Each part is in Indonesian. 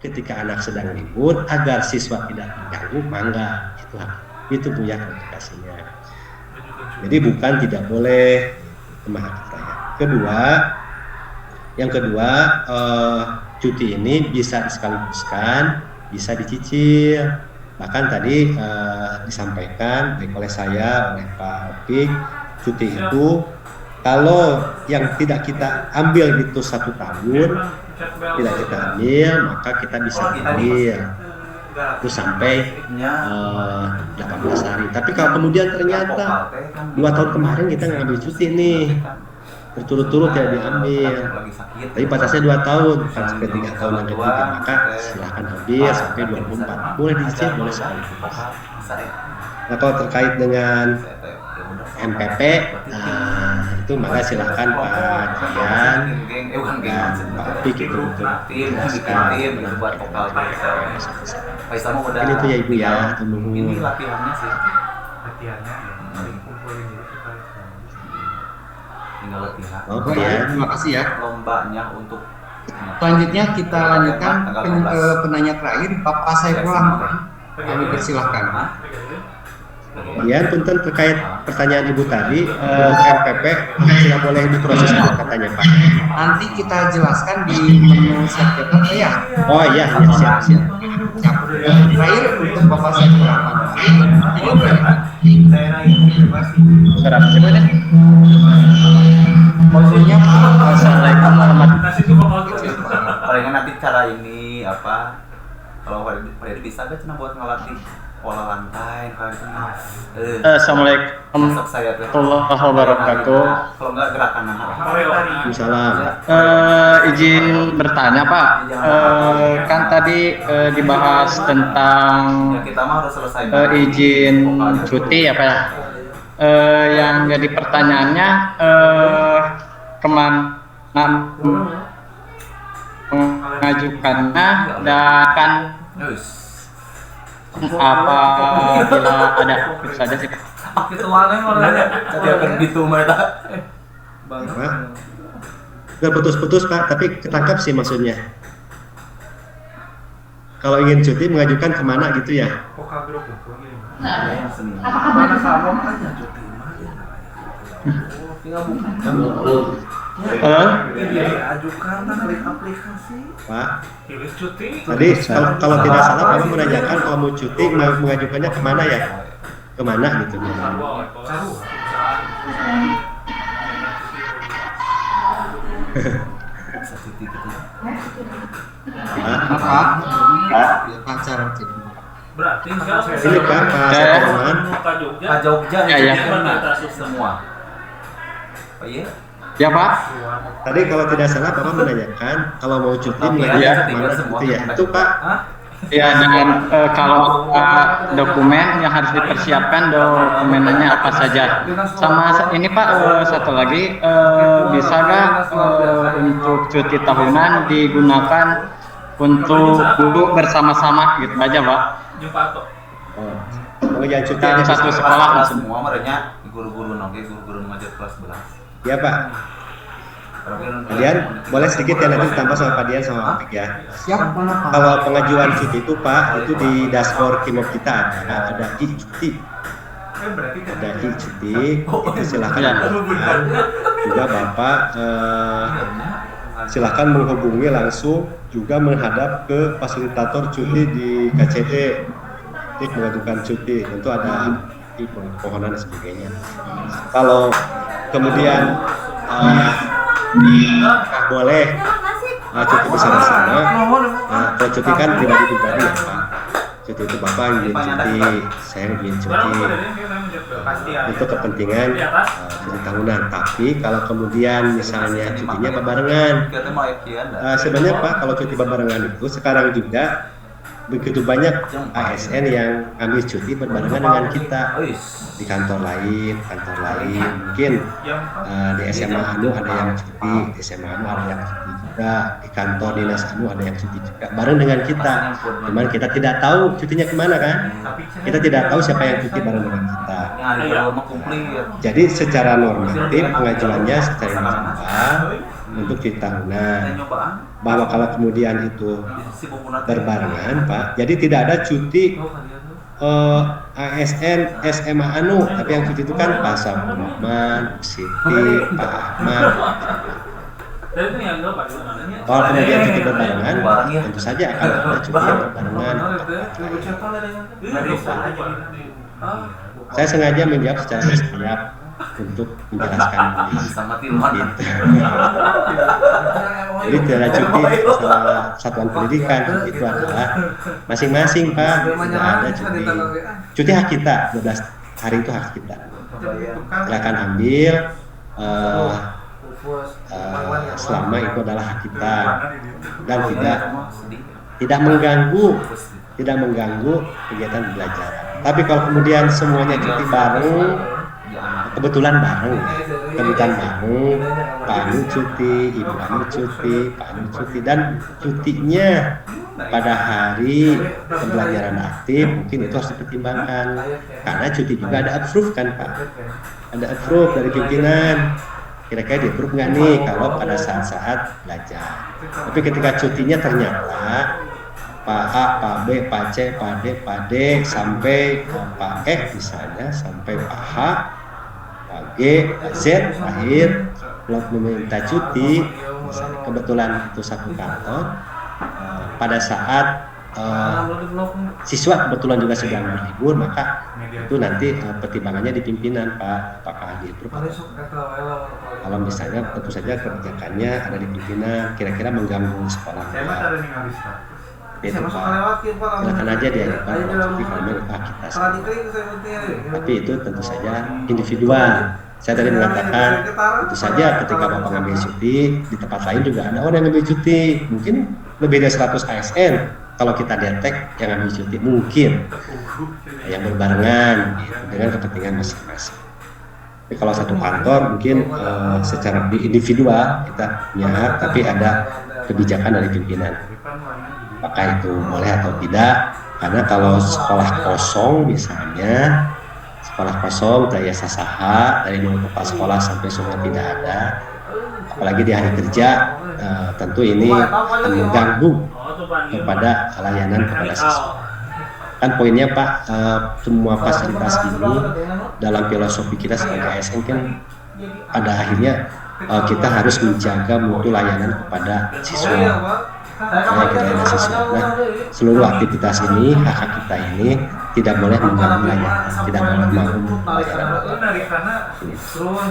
ketika anak sedang libur agar siswa tidak terganggu, mangga itu punya kualifikasinya. Jadi bukan tidak boleh yang kedua cuti ini bisa disekaligus,kan bisa dicicil. Bahkan tadi disampaikan baik oleh saya, oleh Pak Opik, cuti itu kalau yang tidak kita ambil itu 1 tahun, tidak kita ambil, maka kita bisa ambil itu sampai 18 hari. Tapi kalau kemudian ternyata 2 tahun kemarin kita ngambil cuti nih, berturut-turut tidak diambil, tapi batasnya 2 tahun, bukan sampai 3 tahun yang ketiga, maka silahkan ambil sampai 24. Boleh dicicil, boleh sekaligus. Nah, kalau terkait dengan MPP, itu maka silahkan Pak Jian dan Pak Opik itu untuk menjelaskan ini itu ya Ibu ya. Ini latihannya sih, tinggal latihan. Oke ya, terima kasih ya. Lombanya untuk Selanjutnya kita lanjutkan ke penanya terakhir, Bapak Saiful Rahman. Kami persilahkan. Ya, punten terkait pertanyaan Ibu tadi, MPP tidak boleh diproses katanya Pak. Nanti kita jelaskan di menu siap jaga ya. Oh iya, siap. Terakhir untuk Bapak Saiful Rahman. Berapa sebenarnya? Maksudnya Assalamualaikum warahmatullahi palingan nanti cara ini apa? Kalau Pak bisa gak cina buat ngelatih pola lantai kalau itu Assalamualaikum warahmatullahi wabarakatuh. Kalau enggak gerakan Salam. Izin bertanya Pak, kan tadi dibahas tentang ya, kita mah harus selesai izin cuti apa ya? Yang jadi pertanyaannya kemana mengajukannya dan kan apa bila ada itu saja sih. itu mana orangnya jadi akan gitu mereka Nggak putus-putus Pak, tapi ketangkap sih maksudnya. Kalau ingin cuti mengajukan kemana gitu ya? mana kamu aja cuti ajukan klik aplikasi Pak. Tadi kalau tidak salah Bapak menanyakan kalau mau cuti mengajukannya kemana ya? Kemana gitu? bisa cuti gitu apa? Pacar Berarti Ini Pak Saiful Pak Jogja Ya. semua oh iya Ya Pak. Tadi kalau tidak salah Bapak menanyakan kalau mau cuti mengajukan kemana gitu ya? Itu Pak. Ya, dan kalau dokumen yang harus dipersiapkan dokumennya apa saja. Sama ini Pak, satu lagi bisa nggak untuk cuti tahunan digunakan untuk duduk bersama-sama gitu aja Pak. Kalau yang cuti Dan aja satu bisa. sekolah semua merenya guru-guru guru-guru ngajar kelas 11 Ya Pak. Kemudian boleh sedikit ya nanti ditambah sama Pak Dian sama Opik ya. Siap mana Pak? Kalau pengajuan cuti itu Pak, itu di dashboard Kimop kita ada cuti. Ada cuti, itu silakan gunakan. Juga Bapak silakan menghubungi langsung juga menghadap ke fasilitator cuti di KCD untuk mengajukan cuti. Tentu ada permohonan dan sebagainya. Kalau kemudian boleh cuti bersama-sama. Kalau cuti kan pribadi-pribadi ya Pak. Cuti itu Bapak ingin cuti, saya ingin cuti untuk kepentingan cuti tahunan. Tapi kalau kemudian misalnya cutinya barengan, sebenarnya Pak kalau cuti barengan itu sekarang juga begitu banyak ASN yang ambil cuti berbarengan dengan kita di kantor lain mungkin di SMA Anu ada yang cuti, di SMA Anu ada yang cuti juga, di kantor dinas Anu ada yang cuti juga bareng dengan kita. Cuman kita tidak tahu cutinya kemana kan? Kita tidak tahu siapa yang cuti bareng dengan kita. Jadi secara normatif pengajuannya secara individual untuk cuti tahunan. Bahwa kalau kemudian itu berbarengan Pak, jadi tidak ada cuti ASN, SMA tapi yang cuti itu kan Pak Sabrahman, Siti, Pak Ahmad. Kalau kemudian cuti berbarengan, tentu saja akan ada cuti yang berbarengan. Saya sengaja menjawab secara bertahap untuk menjelaskan ini. Jadi tidak cuti masalah satuan pendidikan, itu adalah masing-masing Pak. Tidak ada cuti. Cuti hak kita, 12 hari itu hak kita. Silakan ambil. Selama itu adalah hak kita dan tidak mengganggu kegiatan belajar. Tapi kalau kemudian semuanya cuti bareng, kebetulan bareng, Pak Anu cuti, Ibu Anu cuti, Pak Anu cuti, dan cutinya pada hari pembelajaran aktif mungkin itu harus dipertimbangkan karena cuti juga ada approve kan Pak, ada approve dari pimpinan. Kira-kira di-approve nggak nih kalau pada saat-saat belajar. Tapi ketika cutinya ternyata Pak A, Pak B, Pak C, Pak D, Pak D, sampai Pak E misalnya, sampai Pak H, Pak G, Pak Z, akhir meminta cuti, misalnya kebetulan itu satu kantor, pada saat siswa kebetulan juga sedang berlibur, maka itu nanti pertimbangannya di pimpinan Pak, apakah di-approve. Kalau misalnya tentu saja kebijakannya ada di pimpinan, kira-kira mengganggu sekolah itu Pak, silakan aja diajukan cuti kalau memang kita tapi itu tentu saja individual. Saya tadi mengatakan tentu saja ketika Bapak ngambil cuti di tempat lain juga ada orang yang ngambil cuti, mungkin lebih dari 100 ASN. Kalau kita detek yang ngambil cuti mungkin yang berbarengan dengan kepentingan masing-masing. Tapi kalau satu kantor mungkin secara individual kita punya, tapi ada kebijakan dari pimpinan. Apakah itu boleh atau tidak? Karena kalau sekolah kosong misalnya, sekolah kosong daya sasaha dari mulai kepala sekolah sampai semua tidak ada, apalagi di hari kerja, tentu ini akan mengganggu kepada layanan kepada siswa. Kan poinnya Pak, semua fasilitas ini dalam filosofi kita sebagai ASN kan pada akhirnya kita harus menjaga mutu layanan kepada siswa. Nah, seluruh aktivitas ini, hak kita ini tidak boleh mengganggu layanan, tidak boleh mengganggu layanan.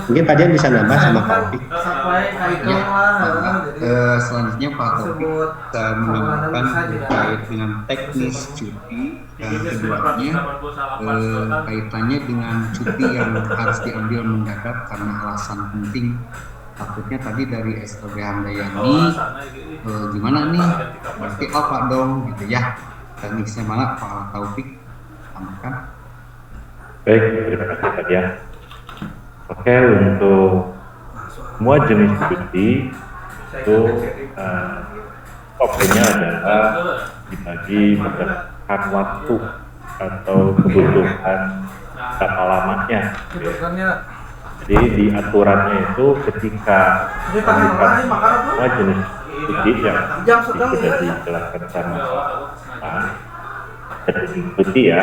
Mungkin Pak Dian bisa nambah sama Pak Taufik. Selanjutnya Pak Taufik menambahkan terkait dengan teknis cuti dan keduanya kaitannya dengan cuti yang harus diambil mendadak karena alasan penting. Takutnya tadi dari SLB Handayani gimana nih, berarti apa dong gitu ya. Teknisnya malah Pak Taufik tambahkan. Baik, terima kasih Pak Dian. Oke, untuk semua jenis cuti itu opsinya adalah dibagi berdasarkan waktu atau kebutuhan berapa lamanya. Jadi di aturannya itu ketika melakukan semua jenis cuti yang sudah dijelaskan sama Pak, cuti ya,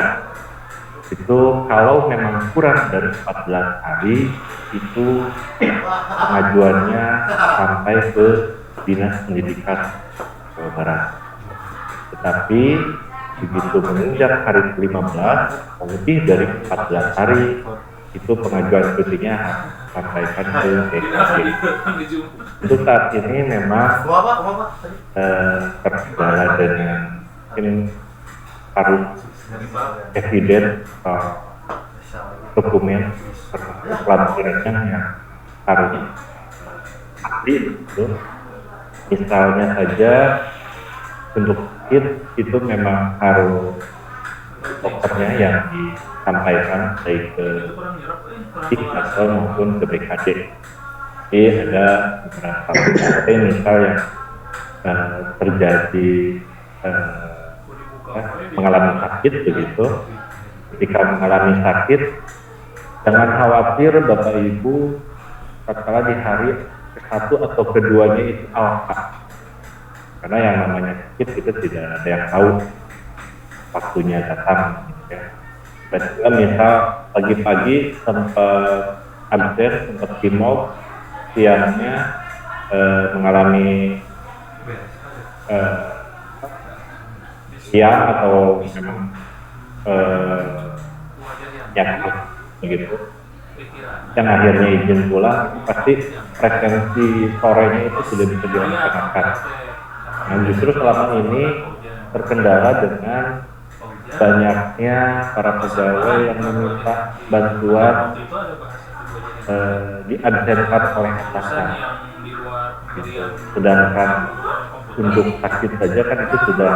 itu kalau memang kurang dari 14 hari itu pengajuannya sampai ke Dinas Pendidikan Jawa Barat. Tetapi begitu menginjak hari ke-15, lebih dari 14 hari itu pengajuan cutinya sampaikan ke DKP. Untuk saat ini memang terkendala dengan mungkin harus eviden dokumen pelaporannya yang harus ahli itu. Misalnya saja untuk kit itu memang harus dokternya yang disampaikan baik ke TIK atau maupun ke BKD. Jadi ada beberapa seperti misal yang terjadi mengalami sakit begitu. Ketika mengalami sakit, jangan khawatir Bapak Ibu, tatkala di hari satu atau keduanya itu alfa. Karena yang namanya sakit kita tidak ada yang tahu waktunya datang. Gitu ya. Ketika misal pagi-pagi sempat absen, sempat di mall, siangnya mengalami siang atau memang nyakit begitu, yang akhirnya izin pulang, pasti frekuensi sorenya itu sudah bisa dilaksanakan. Nah justru selama ini terkendala dengan banyaknya para pegawai yang meminta bantuan diabsenkan oleh atasan. Gitu. Sedangkan untuk sakit saja kan itu sudah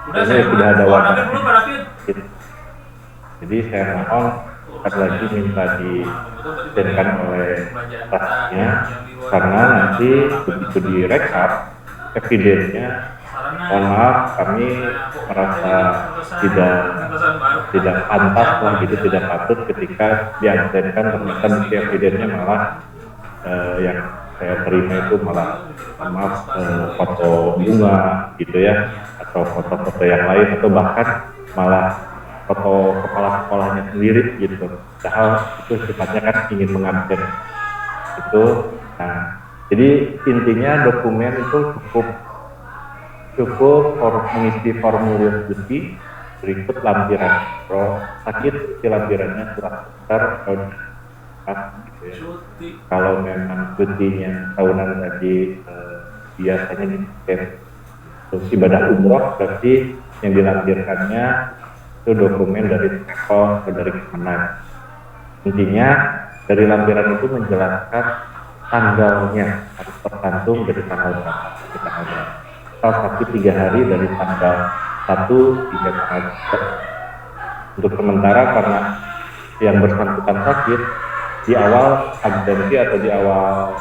ada wadahnya. Gitu. Jadi saya mohon sekali lagi minta diabsenkan oleh atasnya, karena nanti begitu direkap evidennya, mohon maaf kami merasa tidak pantas lah gitu, tidak patut ketika diabsenkan ternyata bukti evidennya malah yang saya terima itu malah foto bunga gitu ya, atau foto-foto yang lain, atau bahkan malah foto kepala sekolahnya sendiri gitu. Padahal itu sifatnya kan ingin mengabsen itu. Nah, jadi intinya dokumen itu cukup mengisi formulir cuti berikut lampiran sakit, lampirannya surat besar atau gitu ya. Kalau memang cutinya tahunan tadi biasanya untuk ibadah umroh, berarti yang dilampirkannya itu dokumen dari travel atau dari Kemenag. Intinya dari lampiran itu menjelaskan tanggalnya harus tercantum dari tanggal berapa. Kalau sakit 3 hari dari tanggal 1 hingga tanggal 4. Untuk sementara karena yang bersangkutan sakit, di awal absensi atau di awal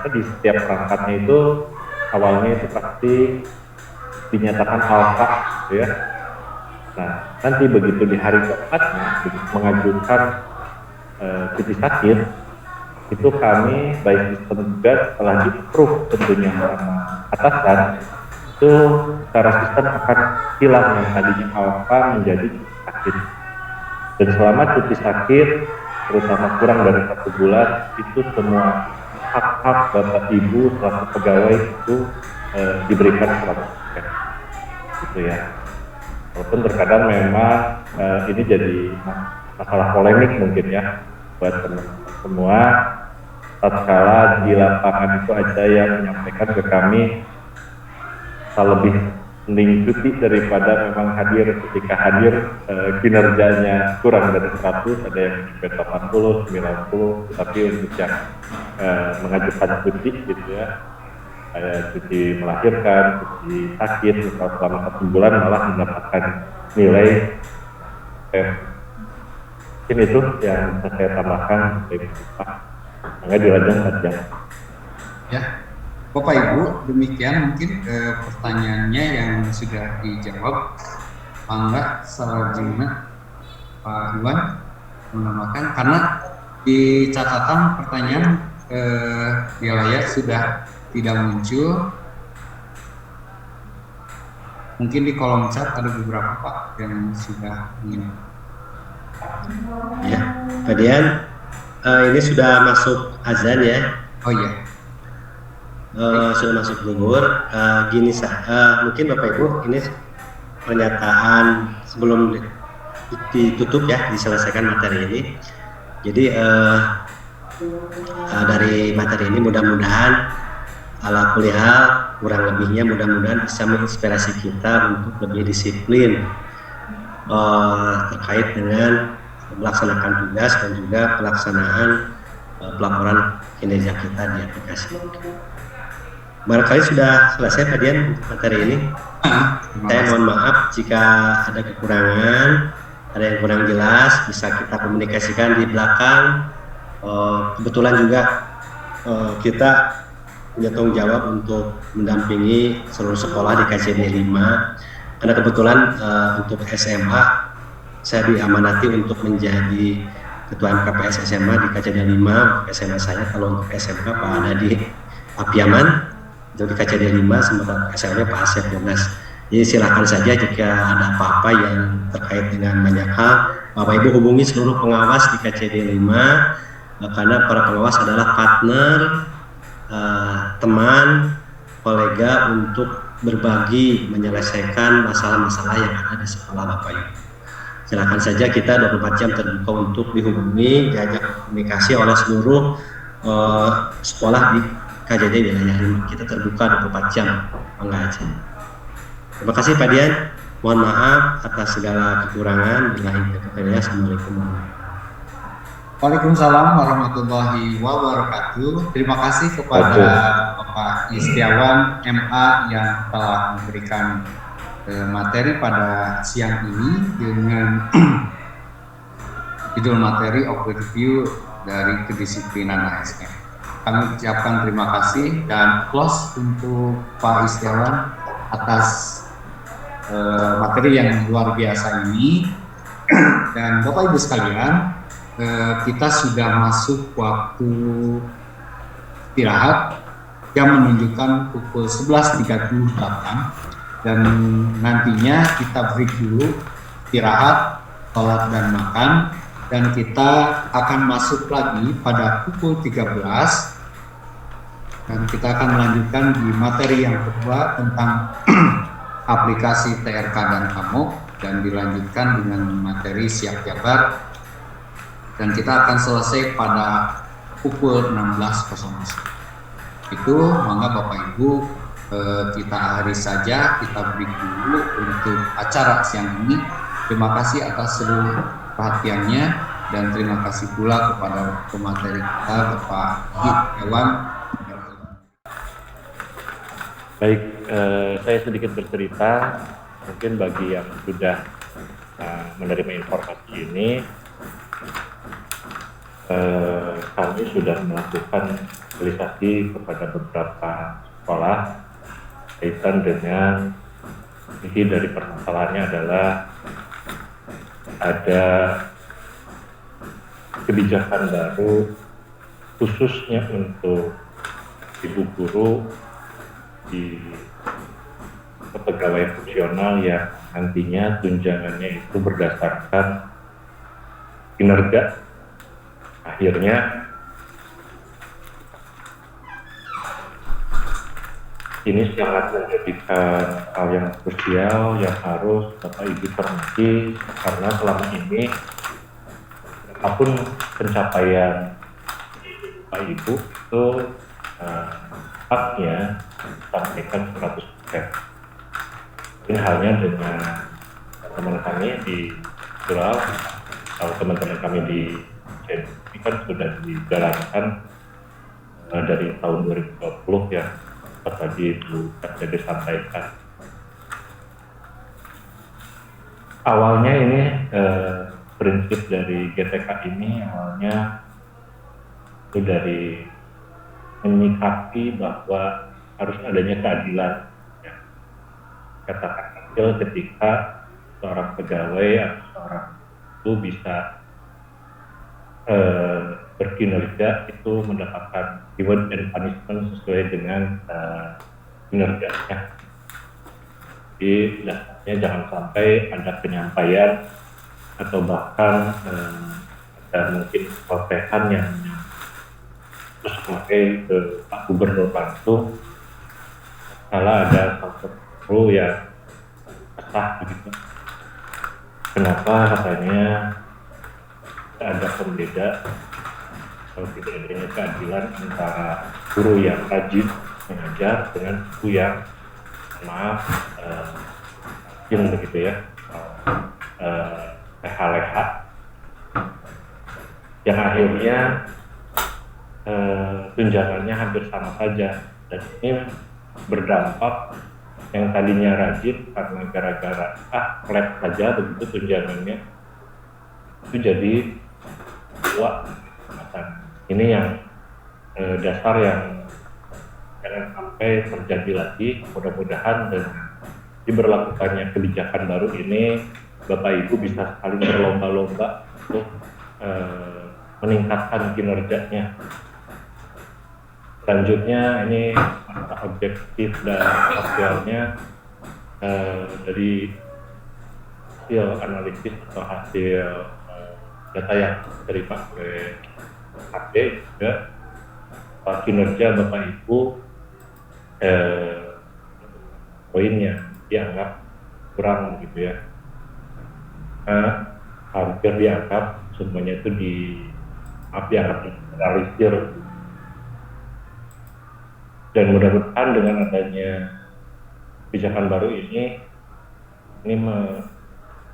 di setiap perangkatnya itu awalnya itu pasti dinyatakan alfa gitu ya. Nah nanti begitu di hari keempatnya mengajukan cuti sakit, itu kami baik sistem juga setelah di-approve tentunya sama atasan, itu secara sistem akan hilang yang tadinya alfa menjadi cuti sakit. Dan selama cuti sakit terutama kurang dari 1 bulan, itu semua hak-hak bapak ibu selaku pegawai itu diberikan 100%. Gitu ya. Walaupun terkadang memang ini jadi masalah polemik mungkin ya buat teman-teman semua. Tatkala di lapangan itu ada yang menyampaikan ke kami lebih mending cuti daripada memang hadir. Ketika hadir kinerjanya kurang dari 100, ada yang sampai 80, 90, tapi untuk yang mengajukan cuti gitu ya, kayak cuti melahirkan, cuti sakit, misal selama 1 bulan malah mendapatkan nilai mungkin itu yang bisa saya tambahkan dari Pak. Maka dilanjutkan saja. Ya, Bapak Ibu, demikian mungkin pertanyaannya yang sudah dijawab. Mangga selanjutnya Pak Iwan menambahkan, karena di catatan pertanyaan di layar sudah tidak muncul. Mungkin di kolom chat ada beberapa Pak yang sudah ingin. Ya, Pak Dian, ini sudah masuk azan ya. Oh iya. Sudah masuk zuhur. Gini mungkin Bapak Ibu, ini pernyataan sebelum ditutup ya, diselesaikan materi ini. Jadi dari materi ini mudah-mudahan ala kulihal kurang lebihnya mudah-mudahan bisa menginspirasi kita untuk lebih disiplin terkait dengan melaksanakan tugas dan juga pelaksanaan pelaporan kinerja kita di aplikasi. Barangkali sudah selesai Pak Dian untuk materi ini. Saya mohon maaf jika ada kekurangan, ada yang kurang jelas, bisa kita komunikasikan di belakang. Kebetulan juga kita punya tanggung jawab untuk mendampingi seluruh sekolah di KJD 5. Karena kebetulan untuk SMA saya diamanati untuk menjadi Ketua MKPS SMA di KJD 5. SMA saya, kalau untuk SMK Pak Adadi Pak Piaman untuk di KCD 5 sama SLW Pak Asep Yonas. Jadi silakan saja jika ada apa-apa yang terkait dengan banyak hal, Bapak Ibu hubungi seluruh pengawas di KCD 5 karena para pengawas adalah partner, teman, kolega untuk berbagi menyelesaikan masalah-masalah yang ada di sekolah Bapak Ibu. Silakan saja, kita 24 jam terbuka untuk dihubungi, diajak komunikasi oleh seluruh sekolah di KJD wilayah 5. Kita terbuka 24 jam, Bangga Aceh. Terima kasih Pak Dian. Mohon maaf atas segala kekurangan. Assalamualaikum. Waalaikumsalam warahmatullahi wabarakatuh. Terima kasih kepada Bapak Istiawan MA yang telah memberikan materi pada siang ini dengan judul materi overview dari kedisiplinan ASN. Kami ucapkan terima kasih dan close untuk Pak Istiawan atas materi yang luar biasa ini. Dan Bapak Ibu sekalian, kita sudah masuk waktu istirahat yang menunjukkan pukul 11.38 dan nantinya kita break dulu, istirahat, sholat dan makan, dan kita akan masuk lagi pada pukul 13 dan kita akan melanjutkan di materi yang kedua tentang aplikasi TRK dan KAMOK dan dilanjutkan dengan materi siap jabat dan kita akan selesai pada pukul 16.00. Itu mangga Bapak Ibu kita akhiri saja, kita break dulu untuk acara siang ini. Terima kasih atas seluruh perhatiannya dan terima kasih pula kepada pemateri kita Bapak Iwan. Baik, saya sedikit bercerita, mungkin bagi yang sudah menerima informasi ini, kami sudah melakukan sosialisasi kepada beberapa sekolah kaitan dengan inti dari permasalahannya adalah ada kebijakan baru khususnya untuk ibu guru di kepegawaian fungsional yang nantinya tunjangannya itu berdasarkan kinerja. Akhirnya ini sangat menjadikan hal yang krusial yang harus Bapak Ibu cermati, karena selama ini apapun pencapaian Bapak Ibu itu haknya sampaikan 100%. Ini halnya dengan teman kami di Sulawesi, kalau teman-teman kami di ini kan sudah dijalankan dari tahun 2020 ya, tadi Bu Jadi sampaikan. Awalnya ini prinsip dari GTK ini awalnya itu dari menyikapi bahwa harus adanya keadilan. Ya. Katakan adil ketika seorang pegawai atau seorang itu bisa berkinerja itu mendapatkan reward and punishment sesuai dengan kinerjanya. Jadi dasarnya jangan sampai ada penyampaian atau bahkan ada mungkin protesan yang terus pakai ke Pak Gubernur langsung, salah ada satu yang sah begitu. Kenapa katanya ada pembeda kalau tidak adanya keadilan antara guru yang rajin mengajar dengan guru yang yang begitu ya, leha-leha, yang akhirnya tunjangannya hampir sama saja, dan ini berdampak yang tadinya rajin karena gara-gara flat saja begitu tunjangannya itu jadi dua. Ini yang dasar yang jangan sampai terjadi lagi. Mudah-mudahan dengan diberlakukannya kebijakan baru ini Bapak Ibu bisa saling berlomba-lomba untuk meningkatkan kinerjanya. Selanjutnya ini masalah objektif dan faktualnya dari hasil analisis atau hasil data yang diterima oleh HD juga kinerja Bapak Ibu poin yang dianggap kurang gitu ya. Hampir dianggap semuanya itu dianggap realisir. Dan mudah-mudahan dengan adanya kebijakan baru ini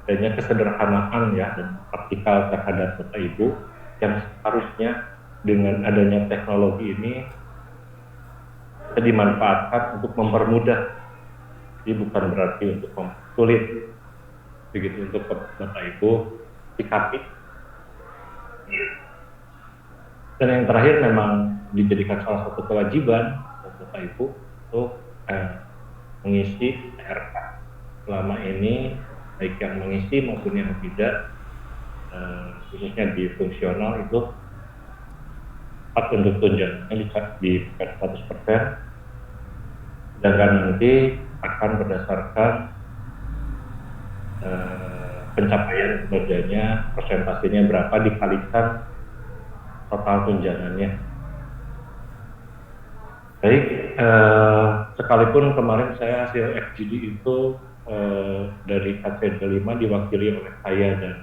adanya kesederhanaan ya dan praktikal terhadap Bapak Ibu yang harusnya dengan adanya teknologi ini bisa dimanfaatkan untuk mempermudah, jadi bukan berarti untuk mempersulit begitu untuk Bapak Ibu sikapi. Dan yang terakhir memang dijadikan salah satu kewajiban Bapak Ibu untuk mengisi RK. Selama ini baik yang mengisi maupun yang tidak, khususnya di fungsional itu hak untuk tunjangannya di 100%, sedangkan nanti akan berdasarkan pencapaian kinerjanya, persentasenya berapa dikalikan total tunjangannya. Baik, sekalipun kemarin saya hasil FGD itu dari KCD 5 diwakili oleh saya dan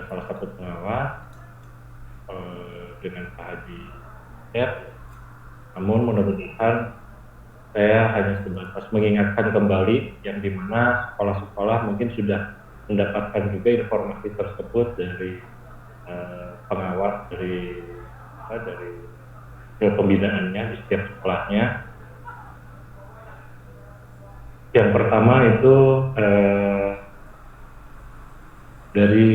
salah satu pengawas dengan Pak Haji Yep. Namun mudah-mudahan saya hanya sebatas mengingatkan kembali yang dimana sekolah-sekolah mungkin sudah mendapatkan juga informasi tersebut dari pengawas dari pembinaannya di setiap sekolahnya. Yang pertama itu dari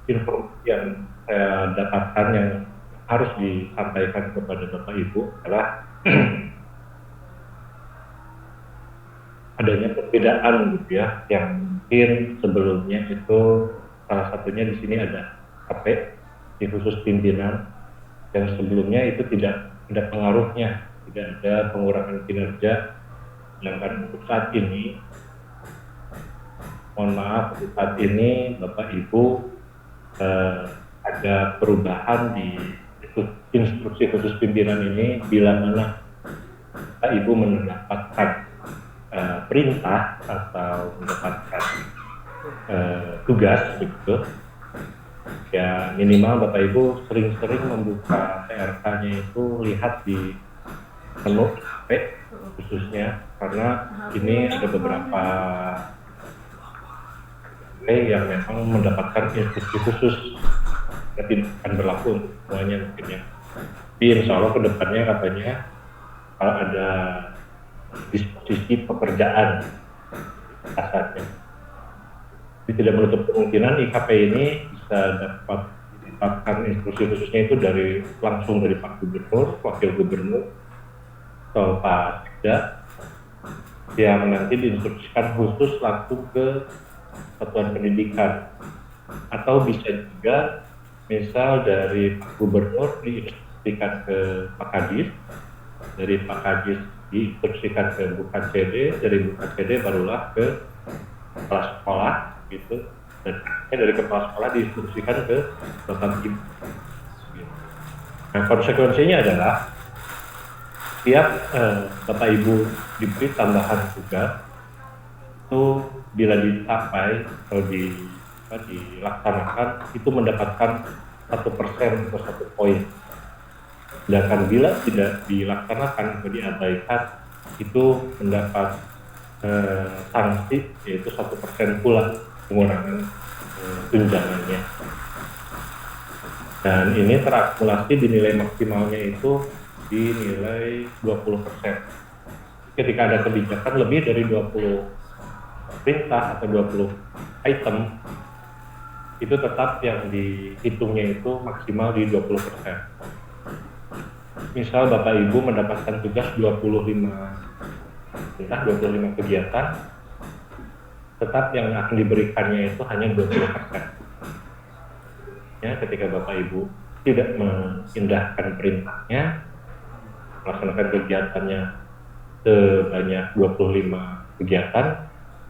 informasi yang saya dapatkan yang harus disampaikan kepada Bapak Ibu adalah adanya perbedaan gitu ya, yang mungkin sebelumnya itu salah satunya di sini ada HP di khusus pimpinan, yang sebelumnya itu tidak ada pengaruhnya, tidak ada pengurangan kinerja. Sedangkan untuk saat ini, mohon maaf, untuk saat ini Bapak Ibu ada perubahan di instruksi khusus pimpinan ini bila mana Bapak Ibu mendapatkan perintah atau mendapatkan tugas gitu. Ya minimal Bapak Ibu sering-sering membuka TRK-nya itu lihat di menu HP khususnya, karena ini ada beberapa yang memang mendapatkan instruksi khusus, tidak akan berlaku untuk semuanya mungkin ya. Tapi insya Allah ke depannya katanya kalau ada disposisi pekerjaan kasarnya, jadi tidak menutup kemungkinan IKP ini bisa dapatkan instruksi khususnya itu langsung dari Pak Gubernur, Wakil Gubernur, atau Pak Sekda, yang nanti diinstruksikan khusus langsung ke satuan pendidikan, atau bisa juga misal dari Pak Gubernur diinstruksikan ke Pak Kadis, dari Pak Kadis diinstruksikan ke Bu KCD, dari Bu KCD barulah ke kepala sekolah gitu, dan dari kepala sekolah diinstruksikan ke Bapak Ibu. Nah, konsekuensinya adalah setiap Bapak Ibu diberi tambahan tugas itu bila dicapai atau dilaksanakan itu mendapatkan 1% atau 1 poin. Sedangkan bila tidak dilaksanakan atau diabaikan itu mendapat sanksi, yaitu 1% pula pengurangan tunjangannya. Dan ini terakumulasi dinilai maksimalnya itu dinilai 20%. Ketika ada kebijakan lebih dari 20 perintah atau 20 item, itu tetap yang dihitungnya itu maksimal di 20%. Misal Bapak Ibu mendapatkan tugas 25 kegiatan, tetap yang akan diberikannya itu hanya 20%. Ya, ketika Bapak Ibu tidak mengindahkan perintahnya, melaksanakan kegiatannya sebanyak 25 kegiatan,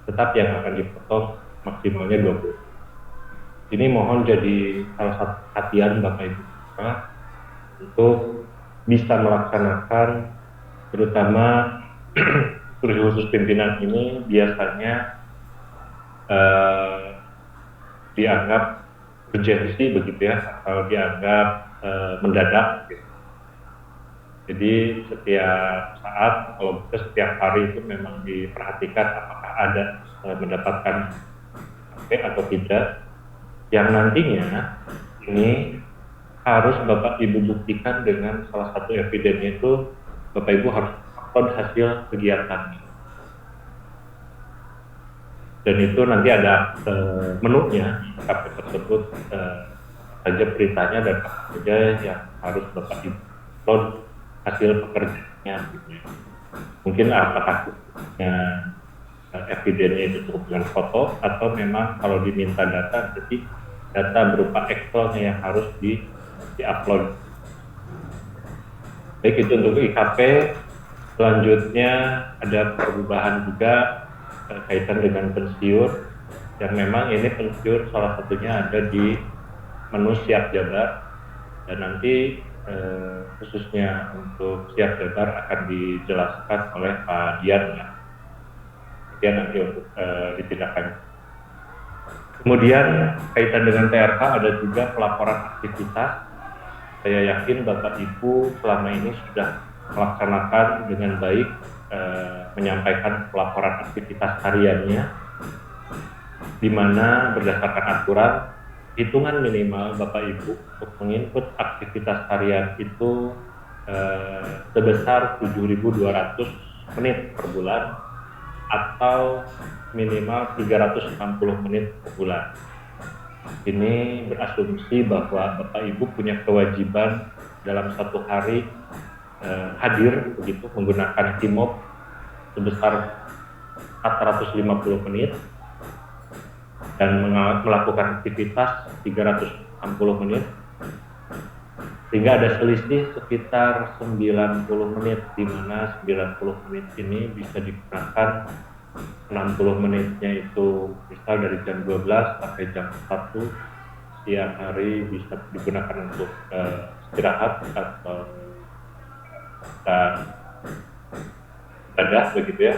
tetap yang akan dipotong maksimalnya 20. Ini mohon jadi salah satu perhatian Bapak Ibu untuk bisa melaksanakan, terutama kursi khusus pimpinan ini biasanya dianggap urgensi begitu ya, atau dianggap mendadak gitu. Jadi setiap saat, kalau bisa setiap hari itu memang diperhatikan apakah ada mendapatkan HP atau tidak, yang nantinya ini harus Bapak Ibu buktikan dengan salah satu evidennya itu Bapak Ibu harus upload hasil kegiatannya. Dan itu nanti ada menunya KP tersebut, saja beritanya dan apa saja yang harus Bapak Ibu upload hasil pekerjaannya gitu ya. Mungkin apakah evidennya itu cukup dengan foto, atau memang kalau diminta data berarti data berupa Excel-nya yang harus di-upload. Baik, itu untuk IKP. Selanjutnya ada perubahan juga kaitan dengan pensiun, yang memang ini pensiun salah satunya ada di menu siap jabar, dan nanti khususnya untuk siap jabar akan dijelaskan oleh Pak Dian ya. Dia nanti untuk ditindakan. Kemudian kaitan dengan TRK ada juga pelaporan aktivitas. Saya yakin Bapak Ibu selama ini sudah melaksanakan dengan baik, menyampaikan pelaporan aktivitas hariannya, di mana berdasarkan aturan hitungan minimal Bapak Ibu untuk menginput aktivitas harian itu sebesar 7.200 menit per bulan, atau minimal 360 menit per bulan. Ini berasumsi bahwa Bapak Ibu punya kewajiban dalam satu hari hadir begitu menggunakan Kimob sebesar 450 menit dan melakukan aktivitas 360 menit, sehingga ada selisih sekitar 90 menit, di mana 90 menit ini bisa digunakan 60 menitnya itu misal dari jam 12 sampai jam 1 siang hari bisa digunakan untuk istirahat atau ibadah begitu ya,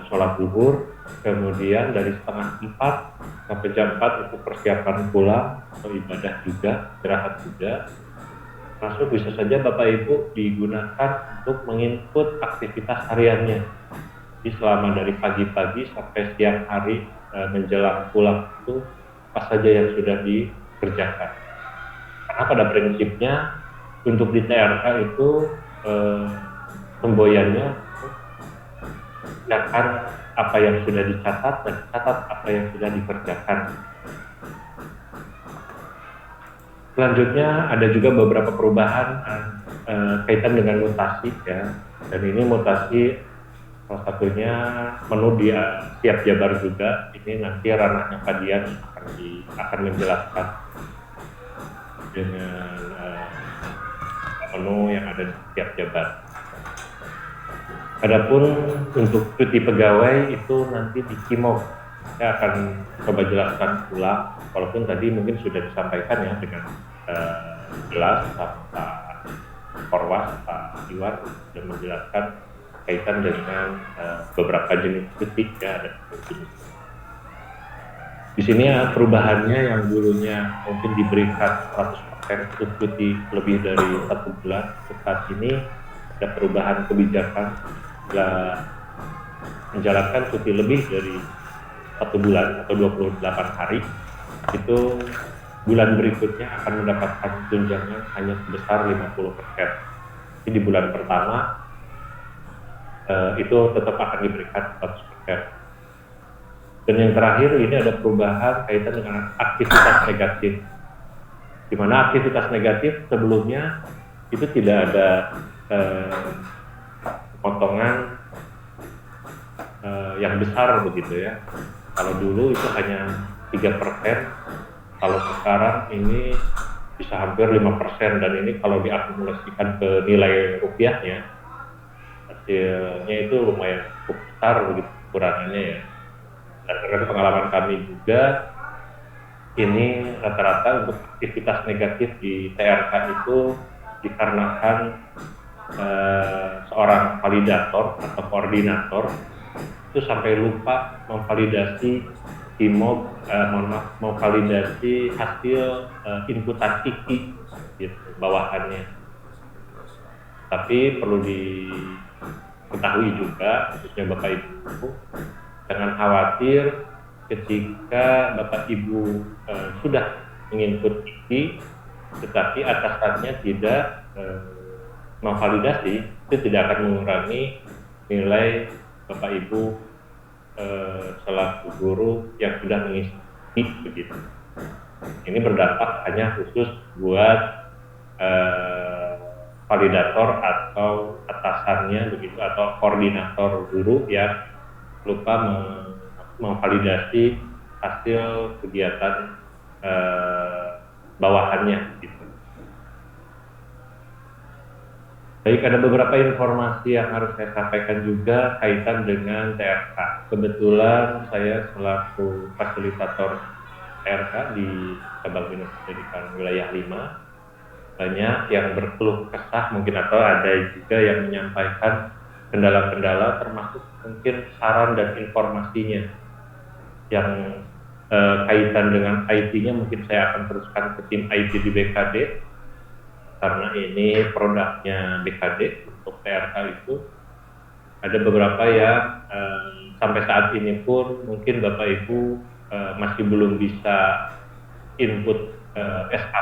sholat zuhur. Kemudian dari setengah 4 sampai jam 4 itu persiapan pulang atau ibadah juga, istirahat juga. Masuk bisa saja Bapak Ibu digunakan untuk menginput aktivitas hariannya. Jadi selama dari pagi-pagi sampai siang hari menjelang pulang itu apa saja yang sudah dikerjakan. Karena pada prinsipnya untuk di TRK itu semboyannya akan apa yang sudah dicatat dan catat apa yang sudah dikerjakan. Selanjutnya ada juga beberapa perubahan kaitan dengan mutasi ya, dan ini mutasi salah satunya menu di siap jabar juga. Ini nanti ranahnya Pak Dian akan menjelaskan dengan menu yang ada di siap jabar. Adapun untuk cuti pegawai itu nanti di Kimob. Saya akan coba jelaskan ulang, walaupun tadi mungkin sudah disampaikan ya dengan jelas sama Pak Korwas, Pak Iwan sudah menjelaskan kaitan dengan beberapa jenis cuti ya, ada jenis. Di sini ya, perubahannya yang dulunya mungkin diberikan 100% untuk cuti lebih dari 1 bulan, saat ini ada perubahan kebijakan menjalankan cuti lebih dari 1 bulan atau 28 hari, itu bulan berikutnya akan mendapatkan tunjangan hanya sebesar 50%. Jadi di bulan pertama itu tetap akan diberikan 100%. Dan yang terakhir ini ada perubahan kaitan dengan aktivitas negatif, di mana aktivitas negatif sebelumnya itu tidak ada potongan yang besar begitu ya. Kalau dulu itu hanya 3%, kalau sekarang ini bisa hampir 5%, dan ini kalau diakumulasikan ke nilai rupiahnya hasilnya itu lumayan cukup besar begitu kekurangannya ya. Dan dari pengalaman kami juga ini rata-rata untuk aktivitas negatif di TRK itu dikarenakan seorang validator atau koordinator itu sampai lupa memvalidasi memvalidasi hasil inputan IKI gitu, bawahannya. Tapi perlu diketahui juga, khususnya Bapak Ibu, jangan khawatir ketika Bapak Ibu sudah menginput IKI, tetapi atasannya tidak memvalidasi, itu tidak akan mengurangi nilai Bapak Ibu selaku guru yang sudah mengisi begitu. Ini berdampak hanya khusus buat validator atau atasannya begitu, atau koordinator guru yang lupa memvalidasi hasil kegiatan bawahannya gitu. Baik, ada beberapa informasi yang harus saya sampaikan juga kaitan dengan TRK. Kebetulan saya selaku fasilitator TRK di Cabang Dinas Pendidikan Wilayah 5, banyak yang berkeluh kesah mungkin, atau ada juga yang menyampaikan kendala-kendala, termasuk mungkin saran dan informasinya yang kaitan dengan IT-nya. Mungkin saya akan teruskan ke tim IT di BKD, karena ini produknya BKD untuk TRK itu. Ada beberapa yang sampai saat ini pun mungkin Bapak Ibu masih belum bisa input SK,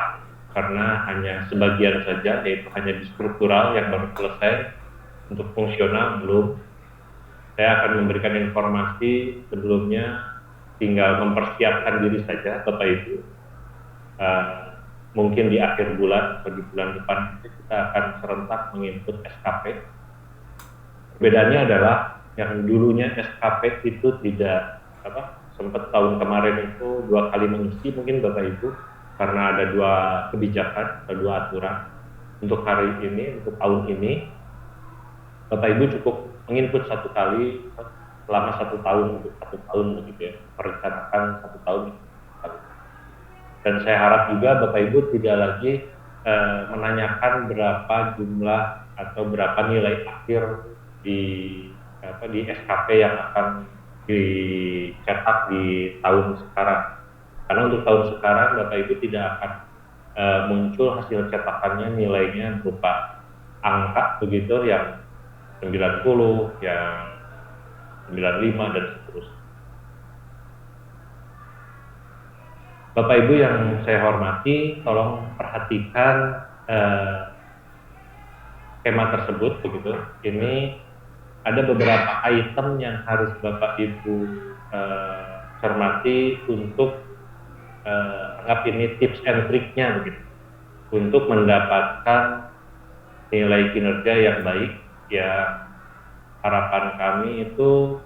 karena hanya sebagian saja, yaitu hanya di struktural yang baru selesai, untuk fungsional belum. Saya akan memberikan informasi sebelumnya, tinggal mempersiapkan diri saja Bapak Ibu. Mungkin di akhir bulan atau di bulan depan kita akan serentak menginput SKP. Bedanya adalah yang dulunya SKP itu tidak sempat tahun kemarin itu 2 kali mengisi mungkin Bapak Ibu, karena ada 2 kebijakan atau 2 aturan. Untuk hari ini, untuk tahun ini, Bapak Ibu cukup menginput 1 kali selama 1 tahun, untuk 1 tahun begitu ya, merencanakan 1 tahun. Dan saya harap juga Bapak Ibu tidak lagi menanyakan berapa jumlah atau berapa nilai akhir di SKP yang akan dicetak di tahun sekarang. Karena untuk tahun sekarang Bapak Ibu tidak akan muncul hasil cetakannya nilainya berupa angka begitu, yang 90, yang 95 dan seterusnya. Bapak Ibu yang saya hormati, tolong perhatikan skema tersebut begitu. Ini ada beberapa item yang harus Bapak Ibu cermati untuk anggap ini tips and triknya begitu, untuk mendapatkan nilai kinerja yang baik. Ya, harapan kami itu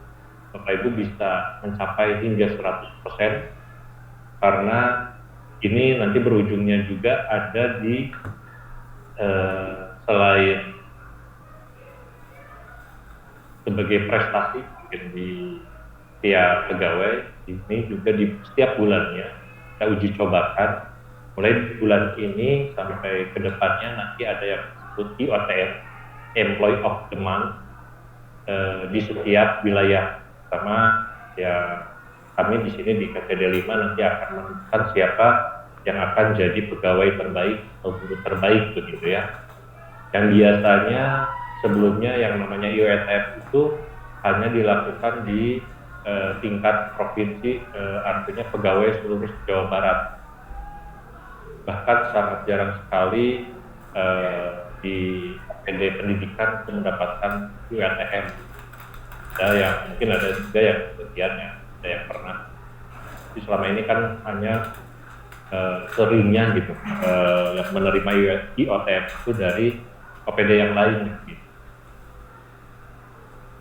Bapak Ibu bisa mencapai hingga 100%. Karena ini nanti berujungnya juga ada di selain sebagai prestasi mungkin di tiap pegawai, ini juga di setiap bulannya kita uji cobakan. Mulai bulan ini sampai ke depannya nanti ada yang disebut IOTM, Employee of the Month, di setiap wilayah. Sama ya, kami di sini di KPD 5 nanti akan menentukan siapa yang akan jadi pegawai terbaik atau guru terbaik begitu ya. Yang biasanya sebelumnya yang namanya IOTF itu hanya dilakukan di tingkat provinsi, artinya pegawai seluruh Jawa Barat. Bahkan sangat jarang sekali di KPD pendidikan untuk mendapatkan UMTM. Yang mungkin ada juga yang kemudiannya, ada yang pernah. Jadi selama ini kan hanya seringnya gitu yang menerima IOTM itu dari OPD yang lain gitu.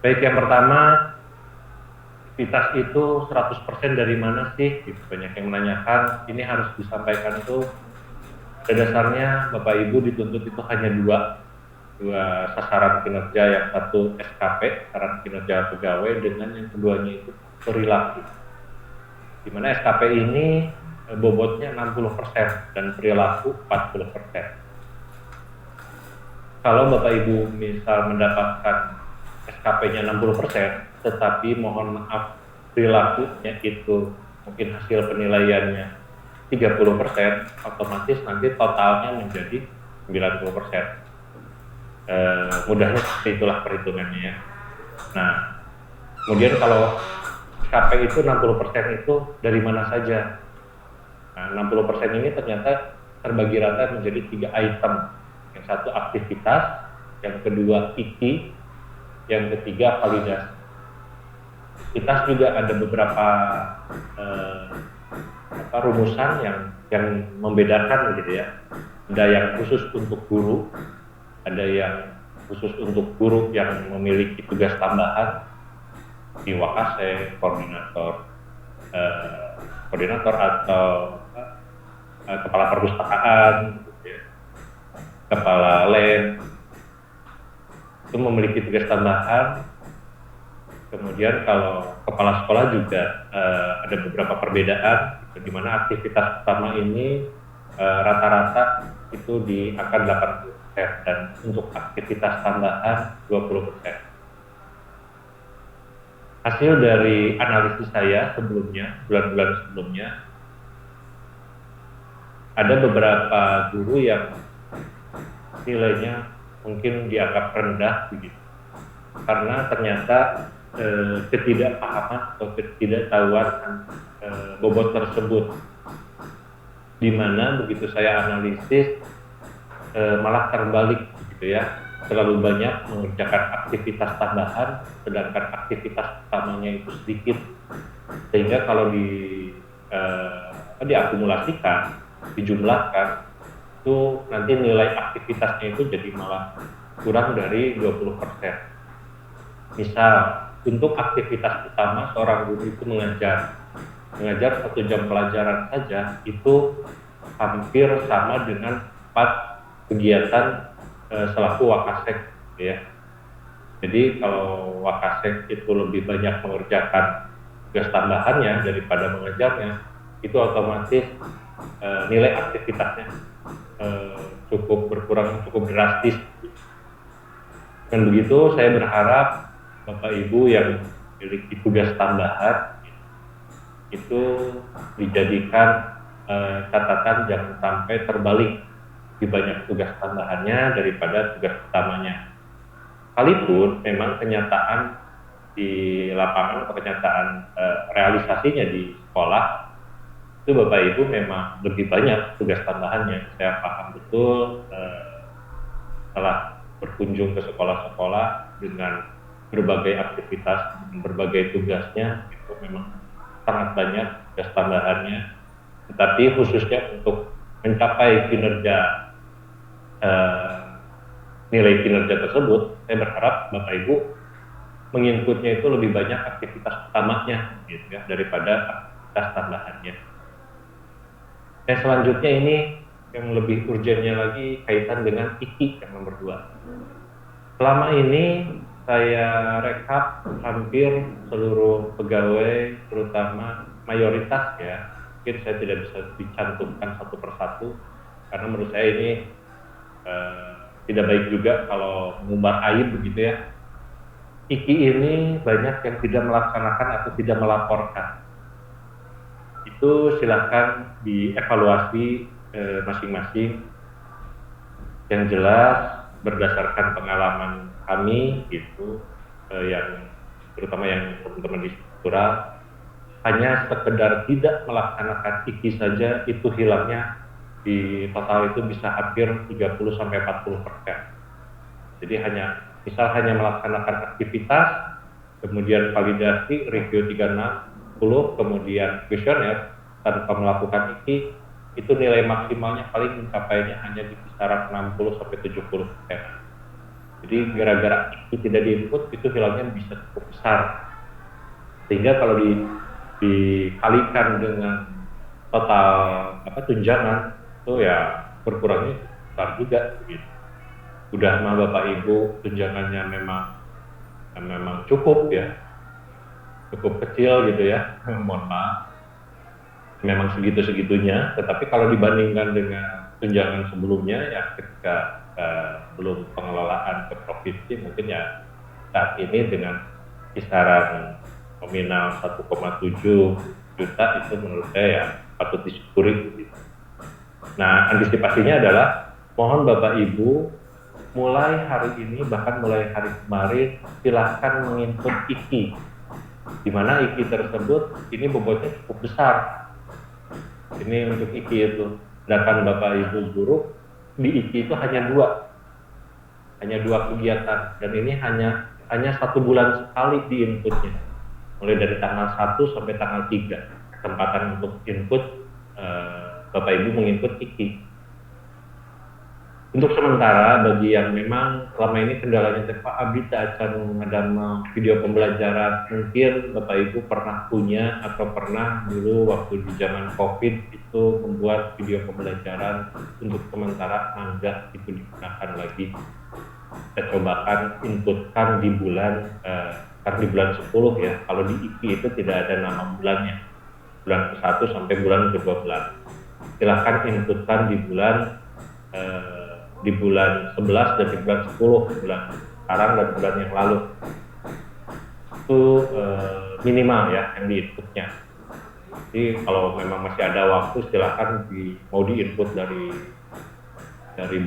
Baik, yang pertama, aktivitas itu 100% dari mana sih? Gitu. Banyak yang menanyakan, ini harus disampaikan itu Pada dasarnya Bapak Ibu dituntut itu hanya dua sasaran kinerja, yang satu SKP, sasaran kinerja pegawai, dengan yang keduanya itu perilaku. Di mana SKP ini bobotnya 60% dan perilaku 40%. Kalau Bapak Ibu misal mendapatkan SKP-nya 60%, tetapi mohon maaf perilakunya itu mungkin hasil penilaiannya 30%, otomatis nanti totalnya menjadi 90%. Mudahnya seperti itulah perhitungannya ya. Nah, kemudian kalau SKP itu 60% itu dari mana saja? Nah, 60% ini ternyata terbagi rata menjadi 3 item. Yang satu aktivitas, yang kedua IKI, yang ketiga validasi. Aktivitas juga ada beberapa rumusan yang membedakan gitu ya. Ada yang khusus untuk guru, ada yang khusus untuk guru yang memiliki tugas tambahan di Wakase, koordinator atau kepala perpustakaan, gitu ya, kepala lab, itu memiliki tugas tambahan. Kemudian kalau kepala sekolah juga ada beberapa perbedaan, di mana aktivitas utama ini rata-rata itu di angka 80%, dan untuk aktivitas tambahan 20%. Hasil dari analisis saya sebelumnya, bulan-bulan sebelumnya, ada beberapa guru yang nilainya mungkin dianggap rendah begitu, karena ternyata ketidakpahaman atau ketidaktahuan bobot tersebut, di mana begitu saya analisis malah terbalik gitu ya, terlalu banyak mengerjakan aktivitas tambahan sedangkan aktivitas utamanya itu sedikit, sehingga kalau diakumulasikan, dijumlahkan, itu nanti nilai aktivitasnya itu jadi malah kurang dari 20%. Misal untuk aktivitas utama seorang guru itu mengajar 1 jam pelajaran saja itu hampir sama dengan 4 kegiatan selaku Wakasek ya. Jadi kalau Wakasek itu lebih banyak mengerjakan tugas tambahannya daripada mengajarnya, itu otomatis nilai aktivitasnya cukup berkurang, cukup drastis. Dan begitu saya berharap Bapak Ibu yang memiliki tugas tambahan itu dijadikan catatan jangan sampai terbalik, lebih banyak tugas tambahannya daripada tugas utamanya. Sekalipun memang kenyataan di lapangan atau kenyataan realisasinya di sekolah itu Bapak Ibu memang lebih banyak tugas tambahannya. Saya paham betul setelah berkunjung ke sekolah-sekolah dengan berbagai aktivitas, berbagai tugasnya, itu memang sangat banyak tugas tambahannya. Tetapi khususnya untuk mencapai kinerja nilai kinerja tersebut, saya berharap Bapak Ibu menginputnya itu lebih banyak aktivitas utamanya gitu ya, daripada aktivitas tambahannya. Dan selanjutnya ini yang lebih urgennya lagi kaitan dengan IKI yang nomor 2. Selama ini saya rekap hampir seluruh pegawai, terutama mayoritas ya, mungkin saya tidak bisa dicantumkan satu persatu karena menurut saya ini tidak baik juga kalau mengumbar aib begitu ya. IKI ini banyak yang tidak melaksanakan atau tidak melaporkan. Itu silakan dievaluasi masing-masing. Yang jelas berdasarkan pengalaman kami gitu, yang terutama yang teman-teman di struktural, hanya sekedar tidak melaksanakan IKI saja itu hilangnya di total itu bisa hampir 30-40%. Jadi hanya melaksanakan aktivitas, kemudian validasi, review 360, kemudian kuesioner tanpa melakukan IKI, itu nilai maksimalnya paling mencapainya hanya di kisaran 60-70%. Jadi gara-gara IKI tidak di-input, itu hilangnya bisa cukup besar. Sehingga kalau dikalikan dengan total tunjangan itu ya berkurangnya besar juga gitu. Udah mah Bapak Ibu tunjangannya memang cukup ya, cukup kecil gitu ya, mohon maaf, memang segitu-segitunya. Tetapi kalau dibandingkan dengan tunjangan sebelumnya ya ketika belum pengelolaan ke provinsi, mungkin ya saat ini dengan kisaran nominal 1,7 juta itu menurut saya ya patut disyukuri gitu. Nah, antisipasinya adalah mohon Bapak Ibu mulai hari ini, bahkan mulai hari kemarin, silahkan menginput IKI, di mana IKI tersebut ini bobotnya cukup besar. Ini untuk IKI itu, sedangkan Bapak Ibu guru di IKI itu hanya dua kegiatan, dan ini hanya 1 bulan sekali di inputnya, mulai dari tanggal 1 sampai tanggal 3 kesempatan untuk input Bapak Ibu menginput IKI. Untuk sementara bagi yang memang selama ini kendalanya Pak Abdi akan ngadama video pembelajaran, mungkin Bapak Ibu pernah punya atau pernah dulu waktu di zaman COVID itu membuat video pembelajaran untuk sementara mangga itu digunakan lagi. Kita cobakan inputkan di bulan kan di bulan 10 ya. Kalau di IKI itu tidak ada nama bulannya, bulan ke-1 sampai bulan ke-12. Silahkan inputkan di bulan 11 dan di bulan 10, bulan sekarang dan bulan yang lalu. Itu minimal ya yang di-inputnya. Jadi kalau memang masih ada waktu silahkan mau di-input dari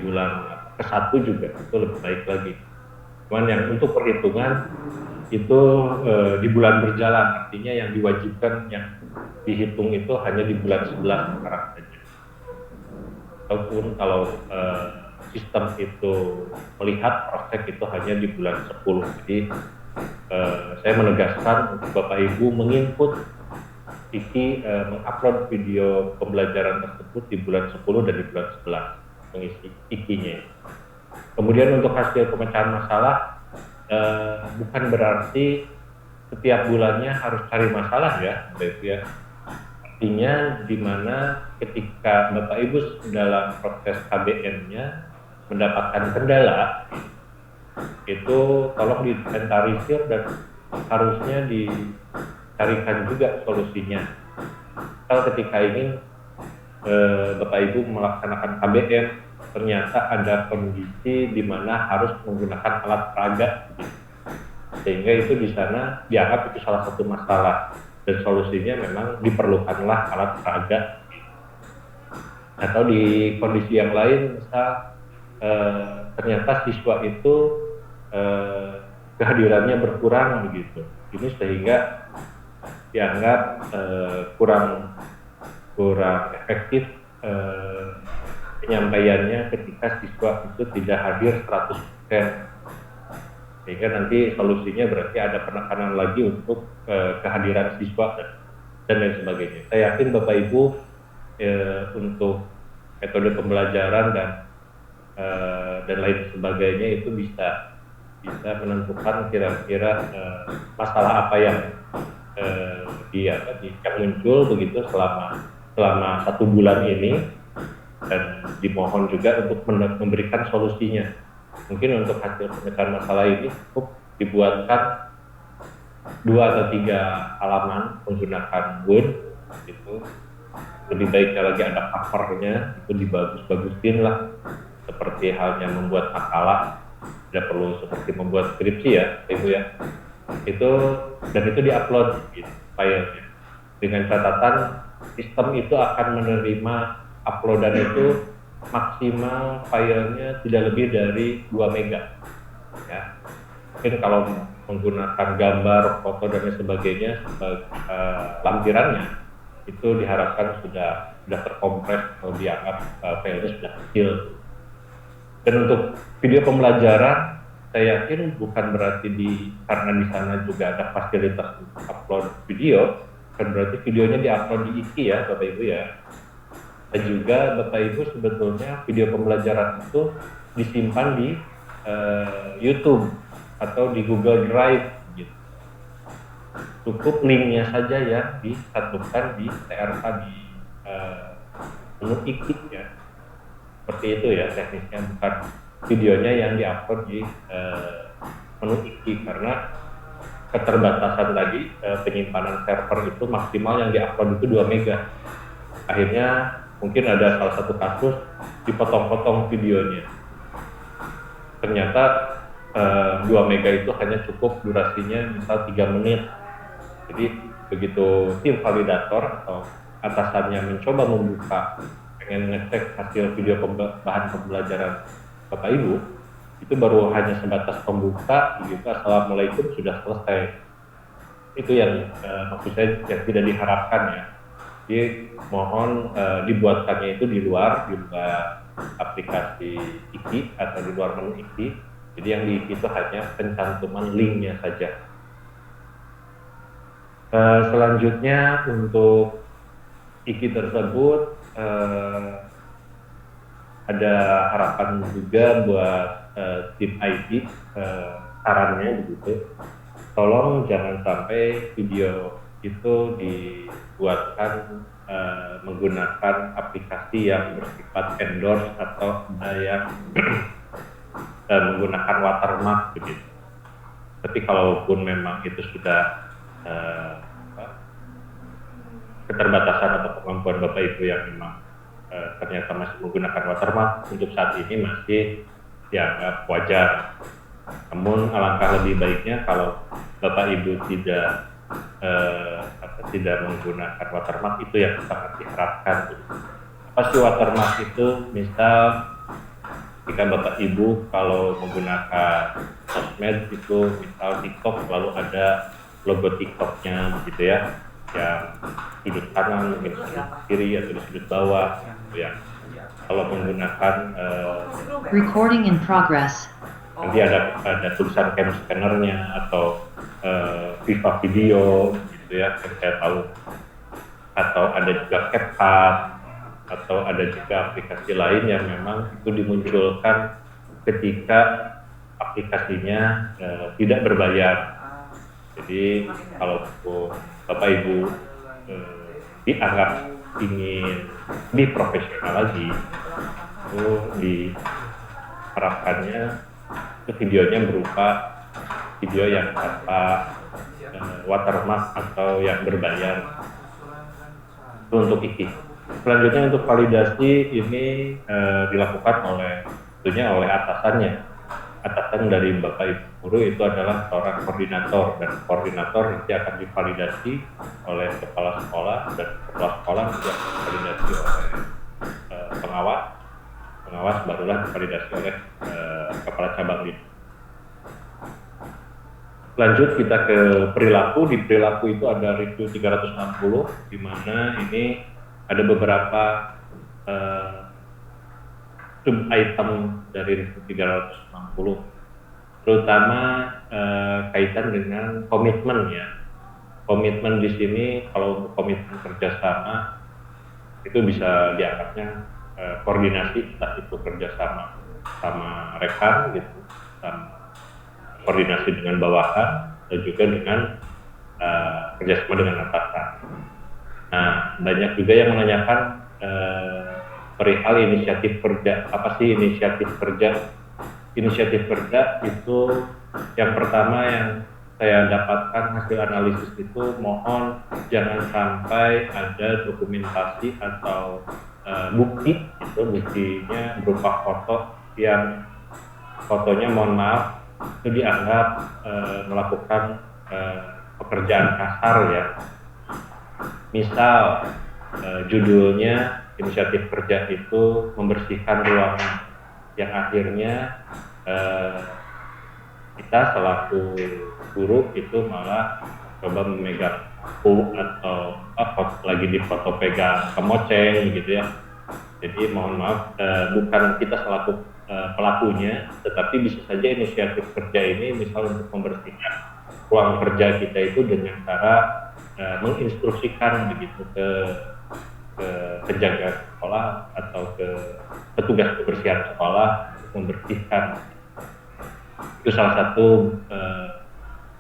bulan ke-1 juga, itu lebih baik lagi. Cuman yang untuk perhitungan itu di bulan berjalan, artinya yang diwajibkan yang dihitung itu hanya di bulan 11 sekarang saja. Ataupun kalau sistem itu melihat praktek itu hanya di bulan 10. Jadi saya menegaskan untuk Bapak Ibu menginput IKI, mengupload video pembelajaran tersebut di bulan 10 dan di bulan 11 mengisi IKI-nya. Kemudian untuk hasil pemecahan masalah bukan berarti setiap bulannya harus cari masalah ya, Bapak Ibu ya. Artinya di mana ketika Bapak Ibu dalam proses KBM-nya mendapatkan kendala, itu tolong diinventarisir dan harusnya dicarikan juga solusinya. Kalau ketika ingin Bapak Ibu melaksanakan KBM, ternyata ada kondisi di mana harus menggunakan alat peraga, sehingga itu di sana dianggap itu salah satu masalah dan solusinya memang diperlukanlah alat peraga. Atau di kondisi yang lain, misal ternyata siswa itu kehadirannya berkurang begitu. Ini sehingga dianggap kurang efektif penyampaiannya ketika siswa itu tidak hadir 100%. Sehingga nanti solusinya berarti ada penekanan lagi untuk kehadiran siswa dan lain sebagainya. Saya yakin Bapak Ibu untuk metode pembelajaran dan lain sebagainya itu bisa menentukan kira-kira masalah apa yang yang muncul begitu selama 1 bulan ini, dan dimohon juga untuk memberikan solusinya. Mungkin untuk hasil pemecahan masalah ini cukup dibuatkan 2 atau 3 halaman menggunakan Word gitu. Lebih baiknya lagi ada covernya, itu dibagus-bagusin lah, seperti halnya membuat makalah, tidak perlu seperti membuat skripsi ya Ibu ya. Itu diupload gitu, filenya, dengan catatan sistem itu akan menerima uploadan itu maksimal filenya tidak lebih dari 2 mega ya. Mungkin kalau menggunakan gambar, foto dan lain sebagainya lampirannya itu diharapkan sudah terkompres atau dianggap filenya sudah kecil. Dan untuk video pembelajaran, saya yakin bukan berarti karena di sana juga ada fasilitas untuk upload video, bukan berarti videonya diupload di IKI ya Bapak Ibu ya. Dan juga Bapak Ibu sebetulnya video pembelajaran itu disimpan di YouTube atau di Google Drive gitu. Cukup linknya saja ya disatukan di TRK di menu IKI ya. seperti itu ya teknisnya, bukan videonya yang diupload di menu IKI, karena keterbatasan tadi penyimpanan server itu maksimal yang diupload itu 2 mega. Akhirnya mungkin ada salah satu kasus dipotong-potong videonya. Ternyata 2 mega itu hanya cukup durasinya misal 3 menit. Jadi begitu tim validator atau atasannya mencoba membuka, pengen ngecek hasil video bahan pembelajaran Bapak Ibu, itu baru hanya sebatas pembuka begitu, assalamualaikum, sudah selesai. Itu yang maksud saya yang tidak diharapkan ya. Jadi mohon dibuatkannya itu di luar aplikasi IKI atau di luar menu IKI. Jadi yang di IKI itu hanya pencantuman linknya saja. Selanjutnya untuk IKI tersebut ada harapan juga buat tim IT, sarannya begitu, tolong jangan sampai video itu dibuatkan menggunakan aplikasi yang bersifat endorse atau yang menggunakan watermark begitu. Tapi kalaupun memang itu sudah keterbatasan atau kemampuan Bapak Ibu yang memang ternyata masih menggunakan watermark, untuk saat ini masih dianggap wajar. Namun alangkah lebih baiknya kalau Bapak Ibu tidak menggunakan watermark, itu yang sangat diharapkan. Apa sih watermark itu? Misal jika Bapak Ibu kalau menggunakan sosmed itu, misal TikTok, lalu ada logo TikToknya gitu ya, yang sudut kanan, mungkin sudut kiri atau di sudut bawah gitu ya. Kalau menggunakan recording in progress, nanti ada tulisan cam scannernya atau Viva Video gitu ya, yang saya tahu, atau ada juga CapCut, atau ada juga aplikasi lain yang memang itu dimunculkan ketika aplikasinya tidak berbayar. Jadi kalau Bapak Ibu dianggap ingin lebih profesional lagi, itu diharapkannya itu videonya berupa video yang tanpa watermark atau yang berbayar. Itu untuk IKI. Selanjutnya untuk validasi ini dilakukan tentunya oleh atasannya. Atasan dari Bapak Ibu guru itu adalah seorang koordinator, dan koordinator nanti akan divalidasi oleh kepala sekolah, dan kepala sekolah nanti akan divalidasi oleh pengawas barulah divalidasi oleh kepala cabang dinas. Lanjut kita ke perilaku. Di perilaku itu ada review 360, di mana ini ada beberapa sub item dari review 360, terutama kaitan dengan komitmen ya. Komitmen di sini kalau untuk komitmen kerjasama itu bisa dianggapnya koordinasi, entah itu kerjasama sama rekan gitu, sama koordinasi dengan bawahan, dan juga dengan kerjasama dengan atasan. Nah, banyak juga yang menanyakan perihal inisiatif kerja. Apa sih inisiatif kerja? Inisiatif kerja itu yang pertama yang saya dapatkan hasil analisis itu, mohon jangan sampai ada dokumentasi atau bukti, itu buktinya berupa foto yang fotonya mohon maaf itu dianggap melakukan pekerjaan kasar ya. Misal judulnya inisiatif kerja itu membersihkan ruangan, yang akhirnya kita selaku guru itu malah coba memegang atau lagi di foto pegang kemoceng gitu ya. Jadi mohon maaf, bukan kita selaku pelakunya, tetapi bisa saja inisiatif kerja ini misal untuk membersihkan ruang kerja kita itu dengan cara menginstruksikan begitu ke penjaga sekolah atau ke petugas kebersihan sekolah untuk membersihkan. Itu salah satu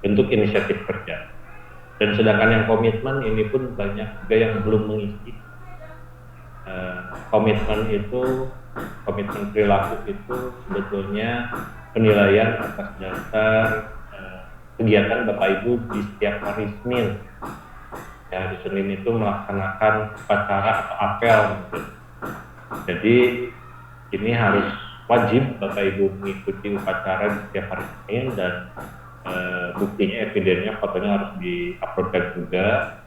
bentuk inisiatif kerja. Dan sedangkan yang komitmen ini pun banyak juga yang belum mengisi. Komitmen itu komitmen perilaku itu sebetulnya penilaian atas dasar kegiatan Bapak Ibu di setiap hari Senin. Ya, hari Senin itu melaksanakan upacara atau apel gitu. Jadi ini harus wajib Bapak Ibu mengikuti upacara di setiap hari Senin, dan buktinya, evidennya, fotonya harus di-uploadkan juga.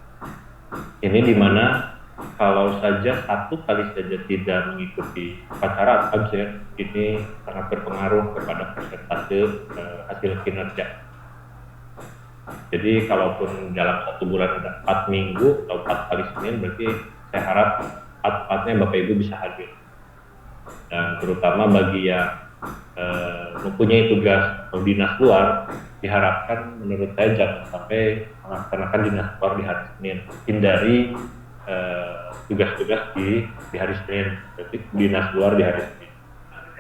Ini dimana kalau saja satu kali saja tidak mengikuti upacara atau absen, ini sangat berpengaruh kepada persentase hasil kinerja. Jadi kalaupun dalam 1 bulan ada 4 minggu atau 4 kali Senin, berarti saya harap 4-4-nya Bapak Ibu bisa hadir. Dan terutama bagi yang mempunyai tugas atau dinas luar, diharapkan menurut saya jangan sampai melaksanakan dinas luar di hari Senin. Hindari tugas-tugas di hari Senin, berarti dinas luar di hari Senin.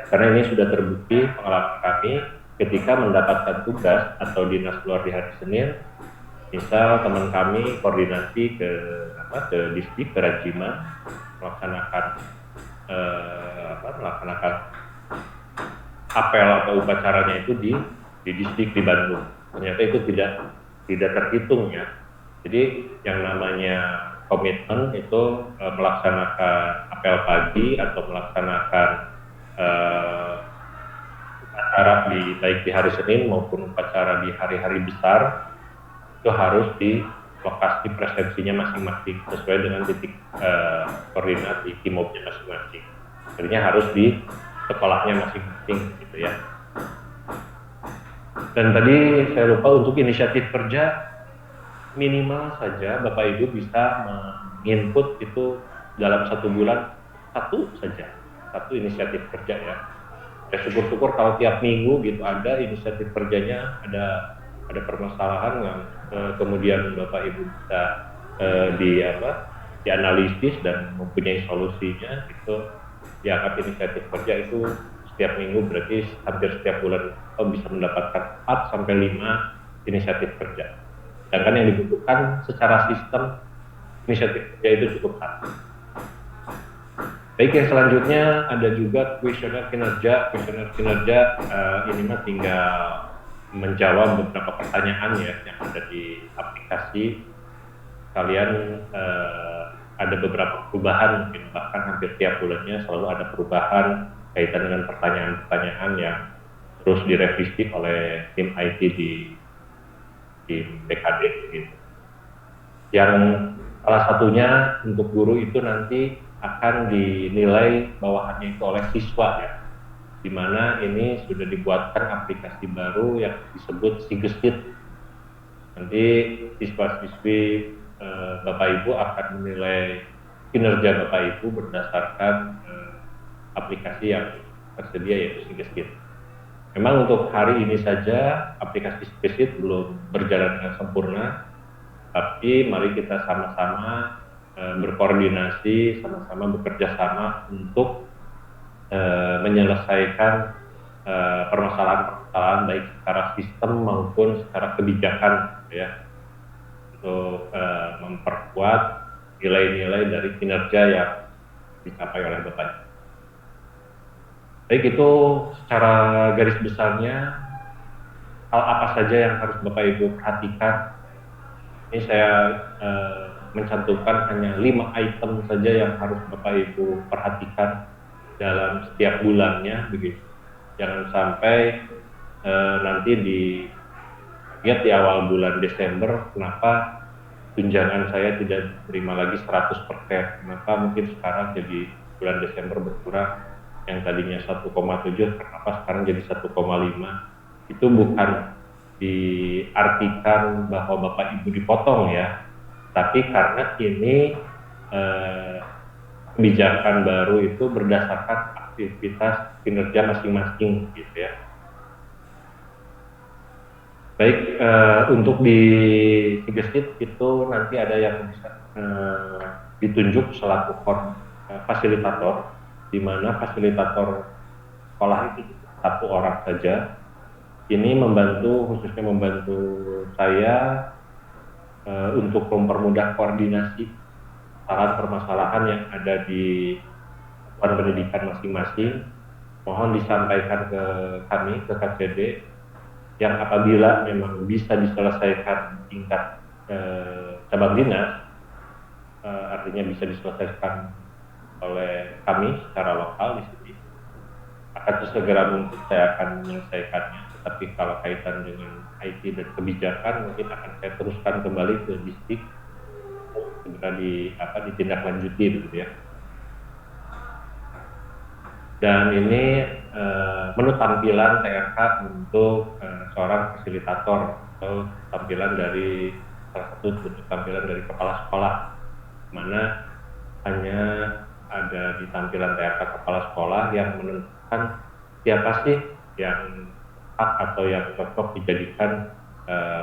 Karena ini sudah terbukti pengalaman kami ketika mendapatkan tugas atau dinas luar di hari Senin. Misal teman kami koordinasi ke distrik, ke Rajiman, melaksanakan apel atau upacaranya itu di distrik di Bandung. Ternyata itu tidak terhitung ya. Jadi yang namanya komitmen itu melaksanakan apel pagi atau melaksanakan upacara baik di hari Senin maupun upacara di hari-hari besar, itu harus di lokasi presensinya masing-masing sesuai dengan titik koordinasi timobnya masing-masing. Artinya harus di sekolahnya masing-masing gitu ya. Dan tadi saya lupa, untuk inisiatif kerja minimal saja Bapak Ibu bisa menginput itu dalam 1 bulan satu inisiatif kerja ya. Ya syukur-syukur kalau tiap minggu gitu ada inisiatif kerjanya, ada permasalahan yang kemudian Bapak Ibu bisa dianalisis dan mempunyai solusinya, itu dianggap inisiatif kerja itu setiap minggu, berarti hampir setiap bulan bisa mendapatkan 4-5 inisiatif kerja. Sedangkan yang dibutuhkan secara sistem inisiatif kerja itu cukup satu. Baik, yang selanjutnya ada juga kuesioner kinerja. Kuesioner kinerja ini mah tinggal menjawab beberapa pertanyaan ya yang ada di aplikasi. Kalian ada beberapa perubahan, mungkin bahkan hampir tiap bulannya selalu ada perubahan kaitan dengan pertanyaan-pertanyaan yang terus direvisi oleh tim IT di BKD gitu. Yang salah satunya untuk guru itu nanti akan dinilai bawahannya itu oleh siswa ya, di mana ini sudah dibuatkan aplikasi baru yang disebut Sigesit. Nanti siswa-siswi Bapak Ibu akan menilai kinerja Bapak Ibu berdasarkan aplikasi yang tersedia yaitu Sigesit. Memang untuk hari ini saja aplikasi Sigesit belum berjalan dengan sempurna, tapi mari kita sama-sama berkoordinasi, sama-sama bekerja sama untuk menyelesaikan permasalahan-permasalahan baik secara sistem maupun secara kebijakan ya, untuk memperkuat nilai-nilai dari kinerja yang dicapai oleh Bapak. Baik, itu secara garis besarnya hal apa saja yang harus Bapak Ibu perhatikan. Ini saya mencantumkan hanya 5 item saja yang harus Bapak Ibu perhatikan dalam setiap bulannya begitu. Jangan sampai nanti di awal bulan Desember kenapa tunjangan saya tidak diterima lagi 100%, maka mungkin sekarang jadi bulan Desember berkurang, yang tadinya 1,7 kenapa sekarang jadi 1,5. Itu bukan diartikan bahwa Bapak Ibu dipotong ya, tapi karena ini kebijakan baru itu berdasarkan aktivitas kinerja masing-masing gitu ya. Baik, untuk di Sigesit itu nanti ada yang bisa ditunjuk selaku fasilitator, di mana fasilitator sekolah itu 1 orang saja. Ini khususnya membantu saya untuk mempermudah koordinasi permasalahan yang ada di satuan pendidikan masing-masing, mohon disampaikan ke kami, ke KCD, yang apabila memang bisa diselesaikan tingkat cabang dinas, artinya bisa diselesaikan oleh kami secara lokal di sini, akan segera mungkin saya akan menyelesaikannya. Tetapi kalau kaitan dengan IT dan kebijakan, mungkin akan saya teruskan kembali ke distrik, segera ditindaklanjuti begitu ya. Dan ini menu tampilan TRK untuk seorang fasilitator, atau tampilan dari salah satu bentuk tampilan dari kepala sekolah, mana hanya ada di tampilan TRK kepala sekolah yang menentukan siapa sih yang atau yang cocok dijadikan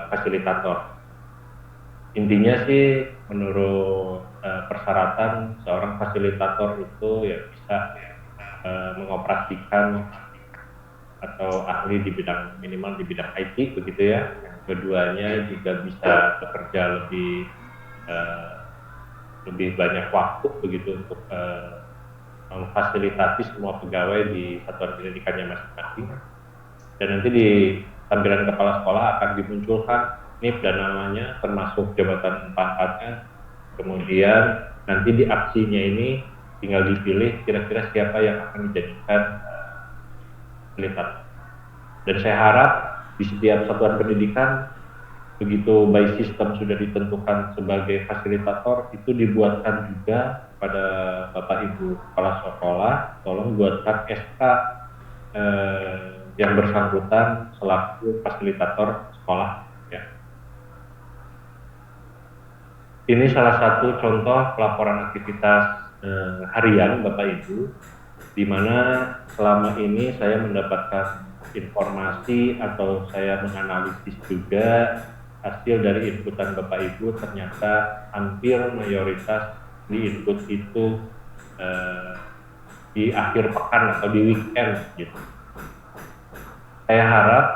fasilitator. Intinya sih menurut persyaratan seorang fasilitator itu ya bisa mengoperasikan atau ahli di bidang minimal di bidang IT begitu ya. Yang keduanya juga bisa bekerja lebih banyak waktu begitu untuk memfasilitasi semua pegawai di satuan pendidikannya masing-masing. Dan nanti di tampilan kepala sekolah akan dimunculkan NIP dan namanya termasuk jabatan pangkatnya. Kemudian nanti di aksinya ini tinggal dipilih kira-kira siapa yang akan dijadikan fasilitator. Dan saya harap di setiap satuan pendidikan begitu by system sudah ditentukan sebagai fasilitator, itu dibuatkan juga pada Bapak Ibu kepala sekolah, tolong buatkan SK yang bersangkutan selaku fasilitator sekolah ya. Ini salah satu contoh pelaporan aktivitas harian Bapak Ibu, di mana selama ini saya mendapatkan informasi atau saya menganalisis juga hasil dari inputan Bapak Ibu. Ternyata hampir mayoritas di input itu di akhir pekan atau di weekend gitu. Saya harap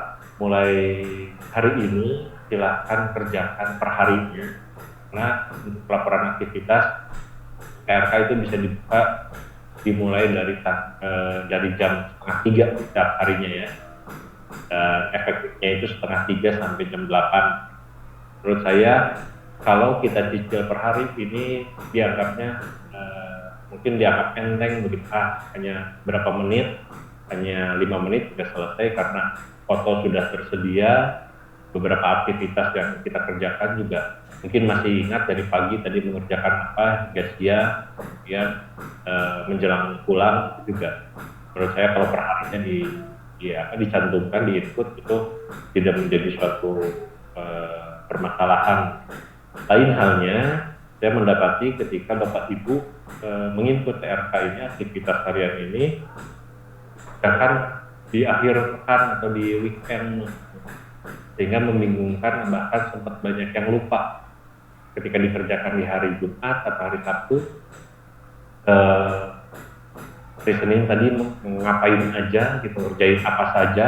mulai hari ini silahkan kerjakan per harinya, karena untuk pelaporan aktivitas TRK itu bisa dibuka dimulai dari jam 2:30 setiap harinya ya. Dan efektifnya itu 2:30 sampai jam 8. Menurut saya kalau kita cicil per hari ini dianggapnya mungkin dianggap enteng begitu, hanya berapa menit, hanya 5 menit sudah selesai karena foto sudah tersedia. Beberapa aktivitas yang kita kerjakan juga mungkin masih ingat dari pagi tadi mengerjakan apa hingga siang, kemudian menjelang pulang juga. Menurut saya kalau perharinya dicantumkan di input itu tidak menjadi suatu permasalahan. Lain halnya saya mendapati ketika Bapak Ibu menginput TRK ini, aktivitas harian ini, bahkan di akhir pekan atau di weekend, sehingga membingungkan, bahkan sempat banyak yang lupa ketika dikerjakan di hari Jumat atau hari Sabtu. Hari Senin tadi ngapain aja gitu, ngerjain apa saja,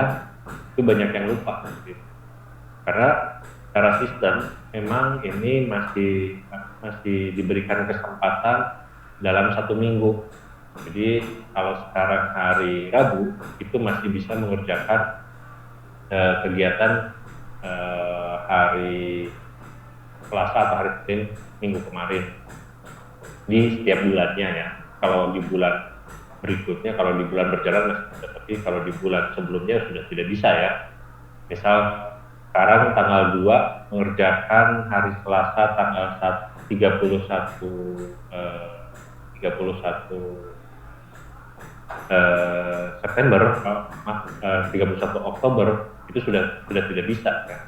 itu banyak yang lupa gitu. Karena secara sistem memang ini masih diberikan kesempatan dalam 1 minggu. Jadi kalau sekarang hari Rabu itu masih bisa mengerjakan kegiatan hari Selasa atau hari Senin minggu kemarin di setiap bulannya ya. Kalau di bulan berikutnya, kalau di bulan berjalan masih bisa, tapi kalau di bulan sebelumnya sudah tidak bisa ya. Misal sekarang tanggal 2 mengerjakan hari Selasa tanggal 31 September, 31 Oktober itu sudah tidak bisa kan.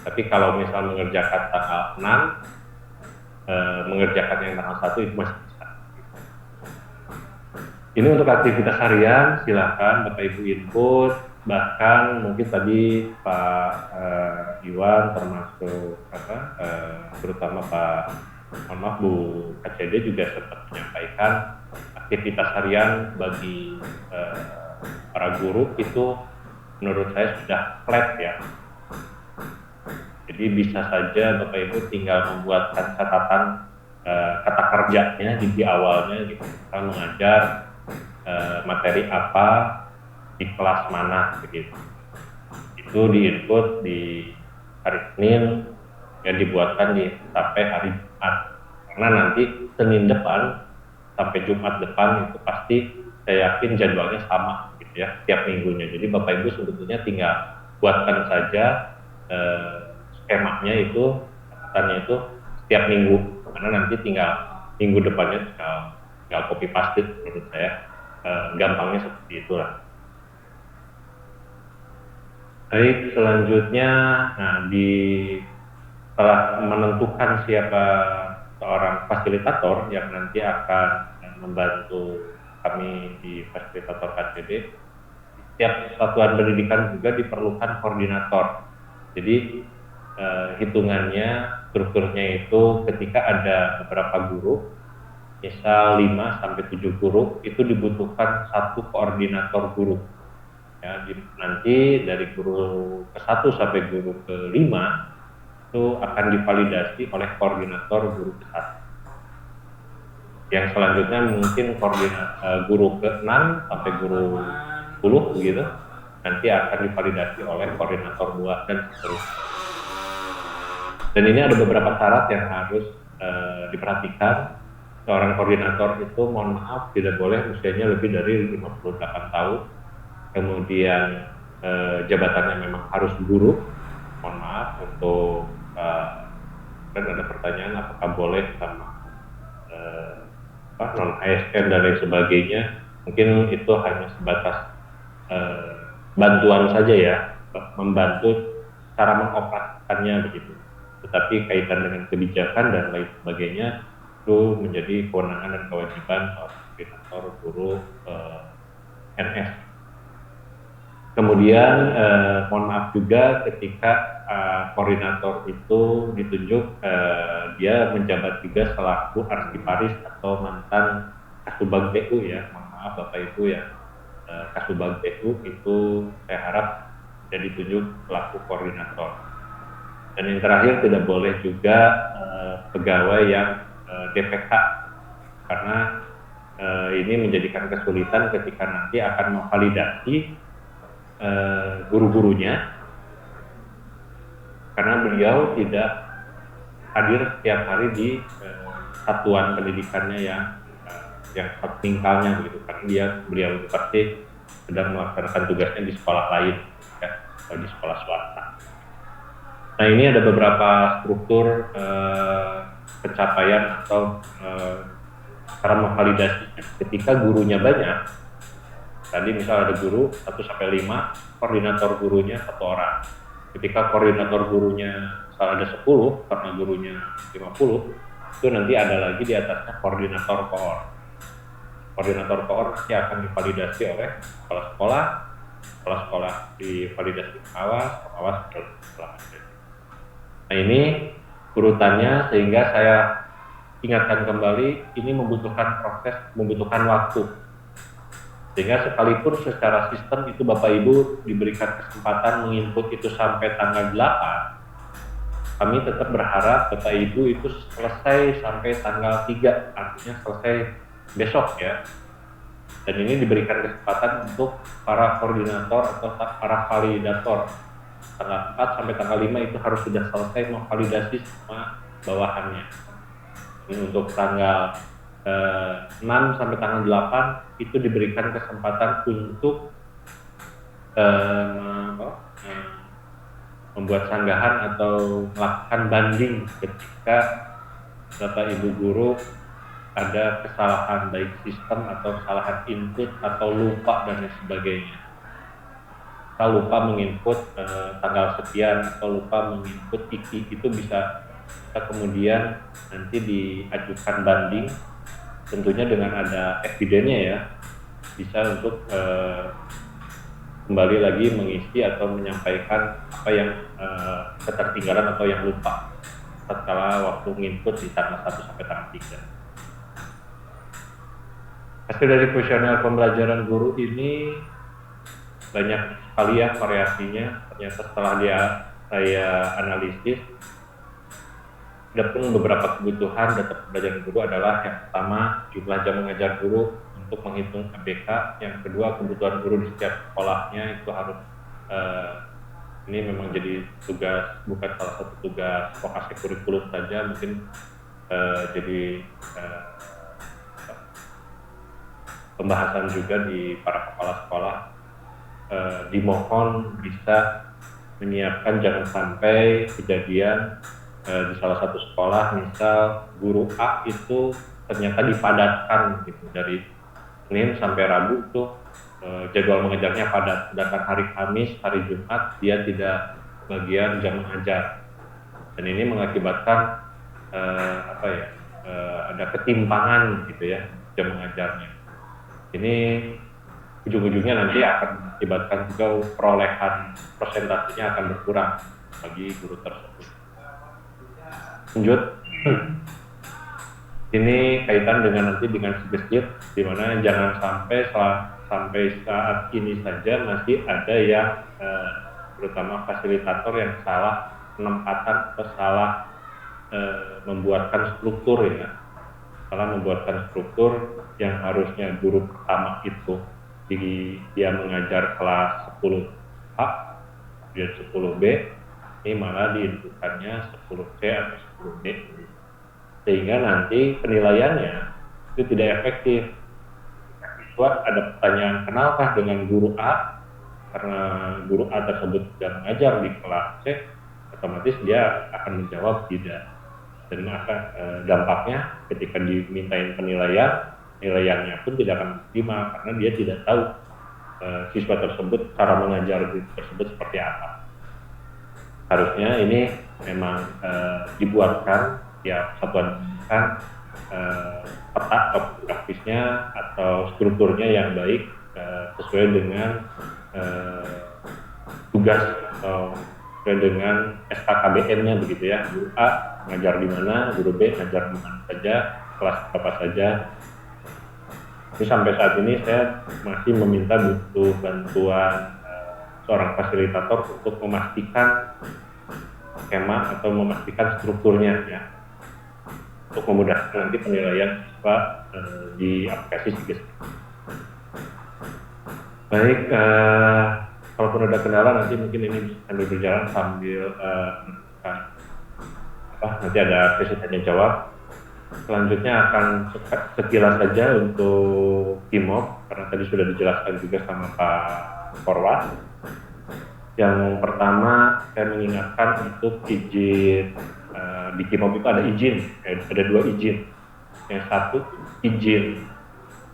Tapi kalau misal mengerjakan tanggal 6, mengerjakan yang tanggal 1 itu masih bisa. Ini untuk aktivitas harian, silakan Bapak Ibu input. Bahkan mungkin tadi Pak Iwan termasuk terutama Bu KCD juga sempat menyampaikan aktivitas harian bagi para guru itu menurut saya sudah flat ya. Jadi bisa saja Bapak Ibu tinggal membuatkan catatan kata kerjanya di awalnya gitu. Kita mengajar materi apa di kelas mana begitu. Itu di-input di hari Senin yang dibuatkan sampai hari Jumat. Karena nanti Senin depan sampai Jumat depan itu pasti saya yakin jadwalnya sama gitu ya tiap minggunya. Jadi Bapak Ibu sebetulnya tinggal buatkan saja skemanya itu, catatannya itu setiap minggu. Karena nanti tinggal minggu depannya tinggal copy paste menurut saya. Gampangnya seperti itulah. Baik, selanjutnya setelah menentukan siapa seorang fasilitator yang nanti akan membantu kami di fasilitator KCD, setiap satuan pendidikan juga diperlukan koordinator. Jadi hitungannya, strukturnya itu ketika ada beberapa guru, misal 5-7 guru, itu dibutuhkan satu koordinator guru. Ya, nanti dari guru ke-1 sampai guru ke-5 itu akan divalidasi oleh koordinator guru ke-1. Yang selanjutnya mungkin guru ke-6 sampai guru 10 begitu, nanti akan divalidasi oleh koordinator 2 dan seterusnya. Dan ini ada beberapa syarat yang harus diperhatikan. Seorang koordinator itu, mohon maaf, tidak boleh usianya lebih dari 58 tahun. Kemudian jabatannya memang harus guru. Mohon maaf untuk dan ada pertanyaan apakah boleh sama non ASN dan lain sebagainya. Mungkin itu hanya sebatas bantuan saja ya, membantu cara mengoperasikannya begitu. Tetapi kaitan dengan kebijakan dan lain sebagainya itu menjadi kewenangan dan kewajiban koordinator guru NS. Kemudian mohon maaf juga ketika koordinator itu ditunjuk, dia menjabat juga selaku arsiparis atau mantan Kasubag TU ya. Mohon maaf Bapak Ibu ya, Kasubag TU itu saya harap jadi ditunjuk selaku koordinator. Dan yang terakhir tidak boleh juga pegawai yang DPK, karena ini menjadikan kesulitan ketika nanti akan memvalidasi guru-gurunya, karena beliau tidak hadir setiap hari di satuan pendidikannya yang tingkalnya begitu, karena beliau itu pasti sedang melaksanakan tugasnya di sekolah lain ya, atau di sekolah swasta. Nah, ini ada beberapa struktur pencapaian atau cara memvalidasi. Ketika gurunya banyak, tadi misal ada guru 1-5, koordinator gurunya 1 orang. Ketika koordinator gurunya misal ada 10, karena gurunya 50, itu nanti ada lagi di atasnya koordinator koor. Koordinator koor nanti akan divalidasi oleh kepala sekolah divalidasi pengawas sekolah. Nah, ini urutannya, sehingga saya ingatkan kembali, ini membutuhkan proses, membutuhkan waktu. Sehingga sekalipun secara sistem itu Bapak Ibu diberikan kesempatan menginput itu sampai tanggal 8, kami tetap berharap Bapak Ibu itu selesai sampai tanggal 3, artinya selesai besok ya. Dan ini diberikan kesempatan untuk para koordinator atau para validator. Tanggal 4 sampai tanggal 5 itu harus sudah selesai memvalidasi semua bawahannya. Ini untuk tanggal 6 sampai tanggal 8 itu diberikan kesempatan untuk membuat sanggahan atau melakukan banding ketika Bapak Ibu guru ada kesalahan baik sistem atau kesalahan input atau lupa dan lain sebagainya. Kita lupa menginput tanggal sekian atau lupa menginput IKI, itu bisa kita kemudian nanti diajukan banding, tentunya dengan ada evidennya ya, bisa untuk kembali lagi mengisi atau menyampaikan apa yang ketertinggalan atau yang lupa setelah waktu menginput di tanggal 1 sampai tanggal 3. Hasil dari kuesioner pembelajaran guru ini banyak sekali ya variasinya. Ternyata setelah saya analisis Adapun beberapa kebutuhan data pembelajaran guru adalah yang pertama jumlah jam mengajar guru untuk menghitung ABK, yang kedua kebutuhan guru di setiap sekolahnya itu harus ini memang jadi tugas, bukan salah satu tugas vokasi kurikulum saja, mungkin jadi pembahasan juga di para kepala sekolah. Dimohon bisa menyiapkan jangan sampai kejadian di salah satu sekolah misal guru A itu ternyata dipadatkan gitu dari Senin sampai Rabu itu jadwal mengajarnya padat, sedangkan hari Kamis, hari Jumat dia tidak bagian jam mengajar, dan ini mengakibatkan ada ketimpangan gitu ya jam mengajarnya. Ini ujung-ujungnya nanti akan mengakibatkan juga perolehan persentasenya akan berkurang bagi guru tersebut. Lanjut. Ini kaitan dengan nanti dengan suggestif, di mana jangan sampai saat ini saja masih ada yang terutama fasilitator yang salah penempatan atau salah membuatkan struktur ya. Salah membuatkan struktur yang harusnya guru pertama itu dia mengajar kelas 10A dan 10B, ini malah diinputannya 10C atau 10D, sehingga nanti penilaiannya itu tidak efektif. Ada pertanyaan, kenapa dengan guru A? Karena guru A tersebut tidak mengajar di kelas C, otomatis dia akan menjawab tidak. Dan dampaknya ketika dimintain nilaiannya pun tidak akan optimal karena dia tidak tahu siswa tersebut cara mengajar tersebut seperti apa. Harusnya ini memang dibuatkan ya satuan pendidikan peta topografisnya atau strukturnya yang baik sesuai dengan tugas atau sesuai dengan SKKBN-nya begitu ya. Guru A ngajar di mana, guru B ngajar di mana saja, kelas apa saja. Ini sampai saat ini saya masih meminta butuh bantuan seorang fasilitator untuk memastikan skema atau memastikan strukturnya ya, untuk memudahkan nanti penilaian siswa di aplikasi SIGES. Baik, kalaupun ada kendala nanti mungkin ini bisa sambil berjalan sambil nanti ada sesi tanya jawab. Selanjutnya akan sekilas saja untuk KIMOP, karena tadi sudah dijelaskan juga sama Pak Korwas. Yang pertama saya mengingatkan untuk izin di KIMOP itu ada izin, ada 2 izin. Yang satu izin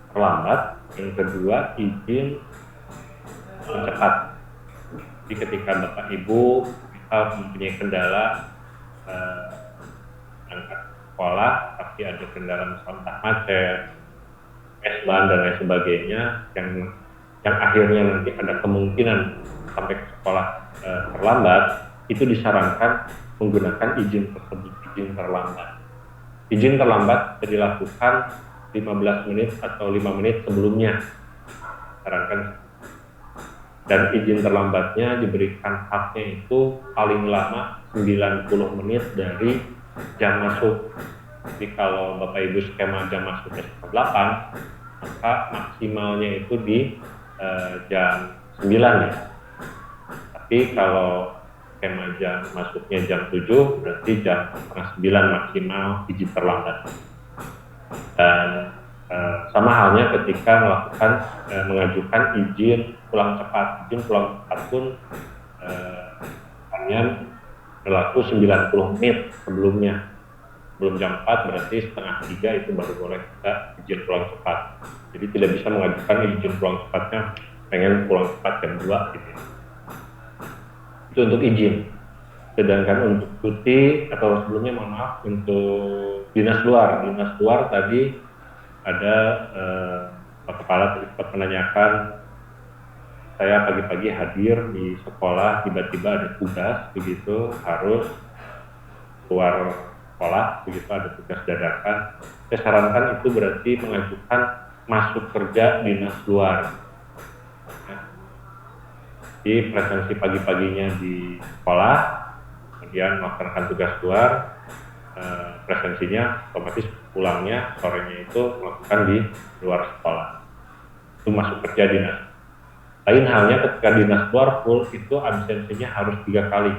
terlambat, yang kedua izin cepat. Jadi ketika Bapak Ibu mempunyai kendala angkat sekolah tapi ada kendala misalnya macet, S-Bahn dan lain sebagainya yang akhirnya nanti ada kemungkinan sampai ke sekolah terlambat, itu disarankan menggunakan izin tersebut, izin terlambat. Izin terlambat bisa dilakukan 15 menit atau 5 menit sebelumnya, sarankan. Dan izin terlambatnya diberikan haknya itu paling lama 90 menit dari jam masuk. Jadi kalau Bapak Ibu skema jam masuknya setengah 8, maka maksimalnya itu di jam 9 ya. Tapi kalau skema jam masuknya jam 7, berarti jam setengah 9 maksimal izin terlambat. Dan sama halnya ketika mengajukan izin pulang cepat. Izin pulang cepat pun hanya berlaku 90 menit sebelumnya. Sebelum jam 4 berarti setengah 3 itu baru boleh kita izin pulang cepat. Jadi tidak bisa mengajukan izin pulang cepatnya pengen pulang cepat jam 2 gitu. Itu untuk izin. Sedangkan untuk cuti atau sebelumnya mohon maaf untuk dinas luar tadi ada Pak Kepala sempat menanyakan, saya pagi-pagi hadir di sekolah, tiba-tiba ada tugas begitu harus keluar sekolah, begitu ada tugas dadakan. Saya sarankan itu berarti mengajukan masuk kerja dinas luar. Di presensi pagi-paginya di sekolah, kemudian melaksanakan tugas luar, presensinya otomatis pulangnya sorenya itu melakukan di luar sekolah. Itu masuk kerja dinas. Lain halnya ketika dinas luar full itu absensinya harus 3 kali.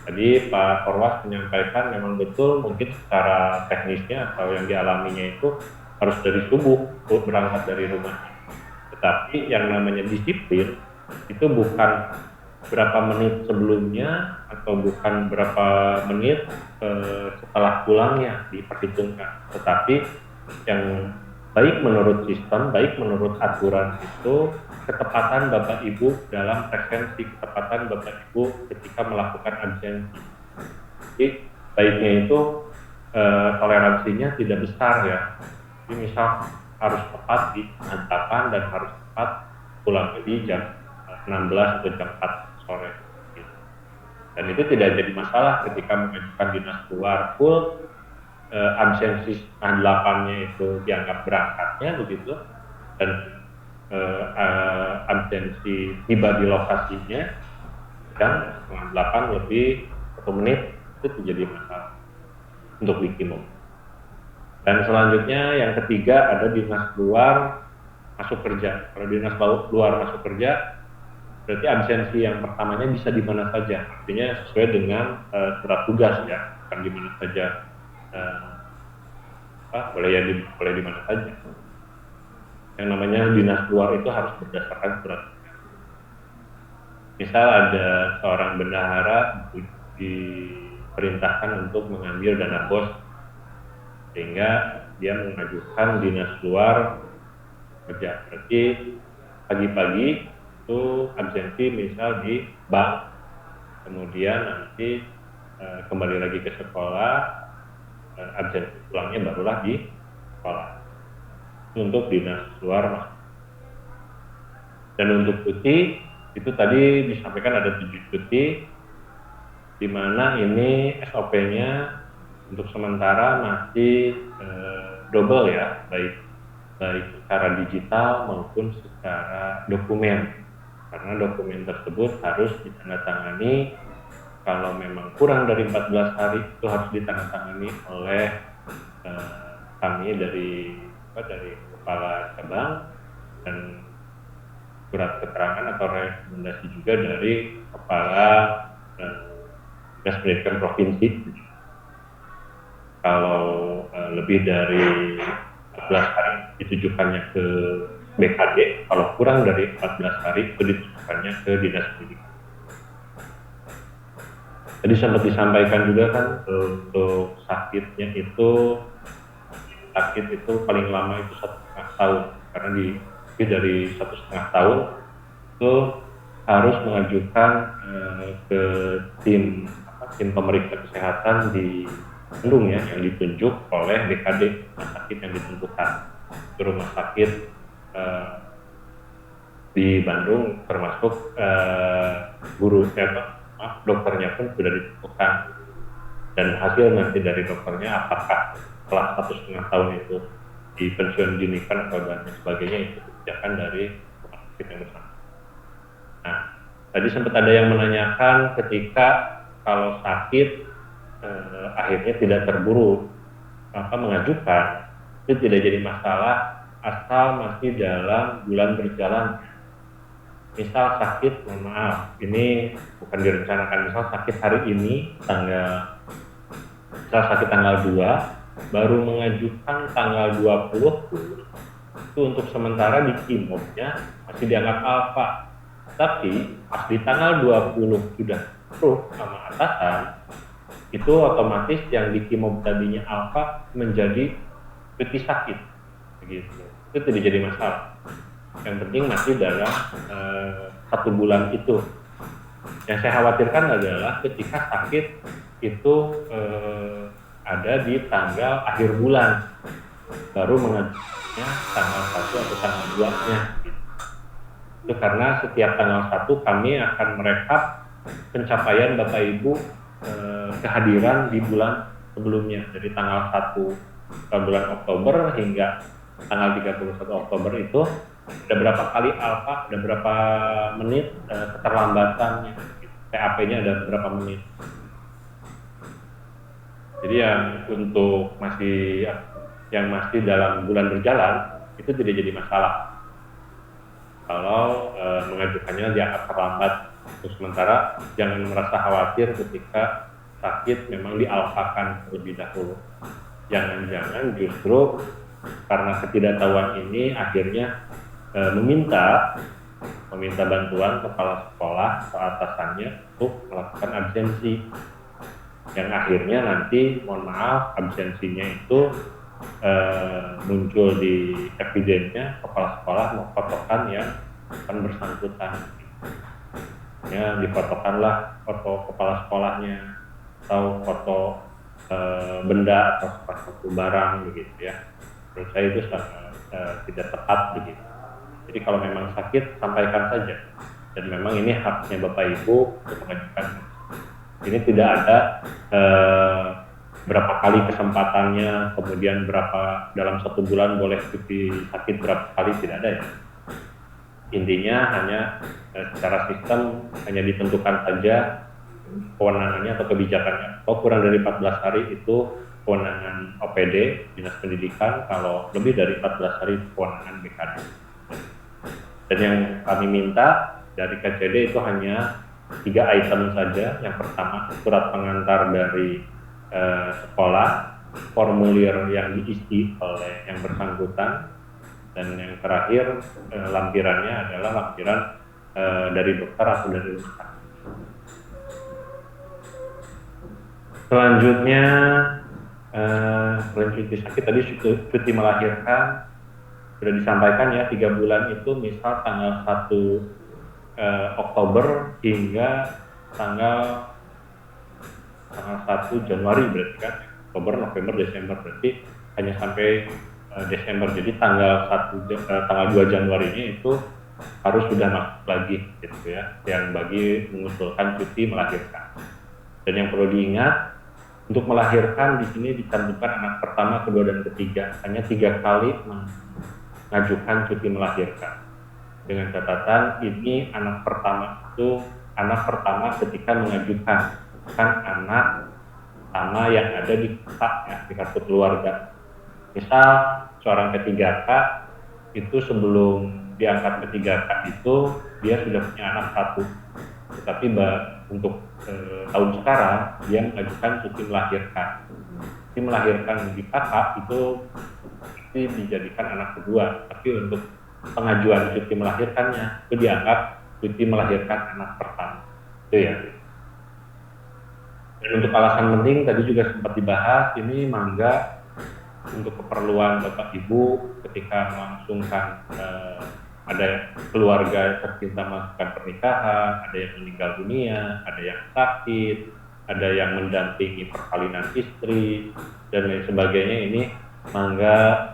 Tadi Pak Korwas menyampaikan memang betul mungkin secara teknisnya atau yang dialaminya itu harus dari subuh berangkat dari rumah. Tetapi yang namanya disiplin itu bukan berapa menit sebelumnya atau bukan berapa menit setelah pulangnya diperhitungkan, tetapi yang baik menurut sistem, baik menurut aturan itu ketepatan Bapak Ibu dalam presensi, ketepatan Bapak Ibu ketika melakukan absensi. Jadi baiknya itu toleransinya tidak besar ya. Jadi misal harus tepat di jam 8 dan harus tepat pulang di jam 16 atau jam 4 sore. Dan itu tidak jadi masalah ketika mengajukan dinas luar full, absensi setengah 8-nya itu dianggap berangkatnya begitu, dan absensi tiba di lokasinya dan setengah 8 lebih 1 menit itu menjadi masalah untuk Wikimo. Dan selanjutnya yang ketiga ada dinas luar masuk kerja. Kalau dinas luar masuk kerja berarti absensi yang pertamanya bisa di mana saja, artinya sesuai dengan surat tugas ya, bukan di mana saja, boleh di mana saja. Yang namanya dinas luar itu harus berdasarkan surat tugas. Misal ada seorang bendahara diperintahkan untuk mengambil dana BOS, sehingga dia mengajukan dinas luar kerja. Berarti pagi-pagi itu absensi misal di bank, kemudian nanti kembali lagi ke sekolah, absensi pulangnya barulah di sekolah. Itu untuk dinas luar mas. Dan untuk cuti itu tadi disampaikan ada 7 cuti, di mana ini SOP-nya untuk sementara masih double ya, baik secara digital maupun secara dokumen, karena dokumen tersebut harus ditandatangani. Kalau memang kurang dari 14 hari itu harus ditandatangani oleh kami dari kepala cabang, dan surat keterangan atau rekomendasi juga dari kepala dinas pendidikan provinsi. Kalau lebih dari 14 hari ditujukannya ke BKD, kalau kurang dari 14 hari itu ditujukannya ke dinas pendidikan. Tadi sempat disampaikan juga kan untuk sakitnya itu, sakit itu paling lama itu 1,5 tahun, karena lebih dari 1,5 tahun itu harus mengajukan ke tim pemeriksa kesehatan di Bandung ya, yang ditunjuk oleh BKD, rumah sakit yang ditentukan. Itu rumah sakit di Bandung, termasuk dokternya pun sudah ditentukan, dan hasil nanti dari dokternya apakah setelah 1,5 tahun itu di pensiun dinikan atau dan sebagainya, itu kebijakan dari rumah sakit yang bersama. Nah, tadi sempat ada yang menanyakan ketika kalau sakit akhirnya tidak terburu mengajukan, itu tidak jadi masalah asal masih dalam bulan berjalan. Misal sakit, mohon maaf, ini bukan direncanakan, misal sakit hari ini misal sakit tanggal 2, baru mengajukan tanggal 20, itu untuk sementara di kimobnya masih dianggap alfa. Tapi pas di tanggal 20 sudah approve sama atasan, itu otomatis yang di kimob tadinya alfa menjadi cuti sakit, begitu. Itu tidak jadi masalah. Yang penting masih dalam 1 bulan itu. Yang saya khawatirkan adalah ketika sakit itu ada di tanggal akhir bulan, baru mengajukannya tanggal 1 atau tanggal 2-nya. Itu karena setiap tanggal 1 kami akan merekap pencapaian Bapak Ibu kehadiran di bulan sebelumnya, dari tanggal 1 bulan Oktober hingga tanggal 31 Oktober itu ada berapa kali alfa, ada berapa menit keterlambatannya, PAP-nya ada berapa menit. Jadi untuk yang masih dalam bulan berjalan itu tidak jadi masalah kalau mengajukannya dianggap terlambat. Untuk sementara jangan merasa khawatir ketika sakit memang dialfakan terlebih dahulu. Jangan-jangan justru karena ketidaktahuan ini akhirnya meminta bantuan kepala sekolah atau atasannya untuk melakukan absensi, yang akhirnya nanti mohon maaf absensinya itu muncul di evidennya kepala sekolah memfotokan yang akan bersangkutan, ya difotokanlah foto kepala sekolahnya atau foto benda atau suatu barang begitu ya. Menurut saya itu tidak tepat begitu. Jadi kalau memang sakit sampaikan saja, dan memang ini haknya Bapak Ibu untuk mengajukan. Ini tidak ada berapa kali kesempatannya, kemudian berapa dalam 1 bulan boleh cuti sakit berapa kali, tidak ada ya. Intinya hanya secara sistem hanya ditentukan saja kewenangannya atau kebijakannya. Kalau kurang dari 14 hari itu kewenangan OPD Dinas Pendidikan, kalau lebih dari 14 hari kewenangan BKD. Dan yang kami minta dari KCD itu hanya 3 item saja. Yang pertama surat pengantar dari sekolah, formulir yang diisi oleh yang bersangkutan, dan yang terakhir lampirannya adalah lampiran dari dokter atau dari rumah sakit. Selanjutnya selain cuti sakit tadi cuti melahirkan sudah disampaikan ya, 3 bulan itu misal tanggal 1 Oktober hingga tanggal 1 Januari berarti kan, Oktober, November, Desember, berarti hanya sampai Desember. Jadi tanggal 2 Januarinya itu harus sudah masuk lagi gitu ya, yang bagi mengusulkan cuti melahirkan. Dan yang perlu diingat, untuk melahirkan di sini dicantumkan anak pertama, kedua, dan ketiga. Hanya 3 kali mengajukan cuti melahirkan. Dengan catatan ini anak pertama itu anak pertama ketika mengajukan, bukan anak pertama yang ada di kartu keluarga. Misal seorang P3K itu sebelum diangkat P3K itu dia sudah punya anak 1, tetapi untuk tahun sekarang dia mengajukan cuti melahirkan. Cuti melahirkan di kakak itu dijadikan anak kedua, tapi untuk pengajuan cuti melahirkannya itu dianggap cuti melahirkan anak pertama. Itu ya. Dan untuk alasan penting tadi juga sempat dibahas, ini mangga untuk keperluan Bapak Ibu ketika melangsungkan ada keluarga tercinta melakukan pernikahan, ada yang meninggal dunia, ada yang sakit, ada yang mendampingi persalinan istri, dan lain sebagainya. Ini mangga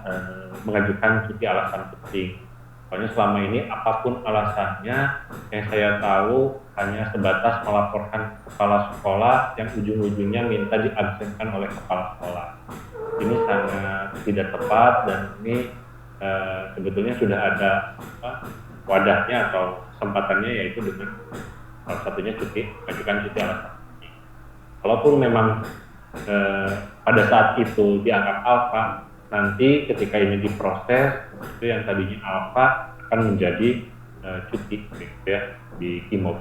mengajukan cuti alasan penting. Soalnya selama ini apapun alasannya, yang saya tahu hanya sebatas melaporkan kepala sekolah yang ujung-ujungnya minta diabsenkan oleh kepala sekolah. Ini sangat tidak tepat, dan ini sebetulnya sudah ada wadahnya atau kesempatannya, yaitu dengan salah satunya mengajukan cuti alasan penting. Kalaupun memang pada saat itu dianggap alfa, nanti ketika ini diproses itu yang tadinya alfa akan menjadi cuti gitu ya di KIMOB.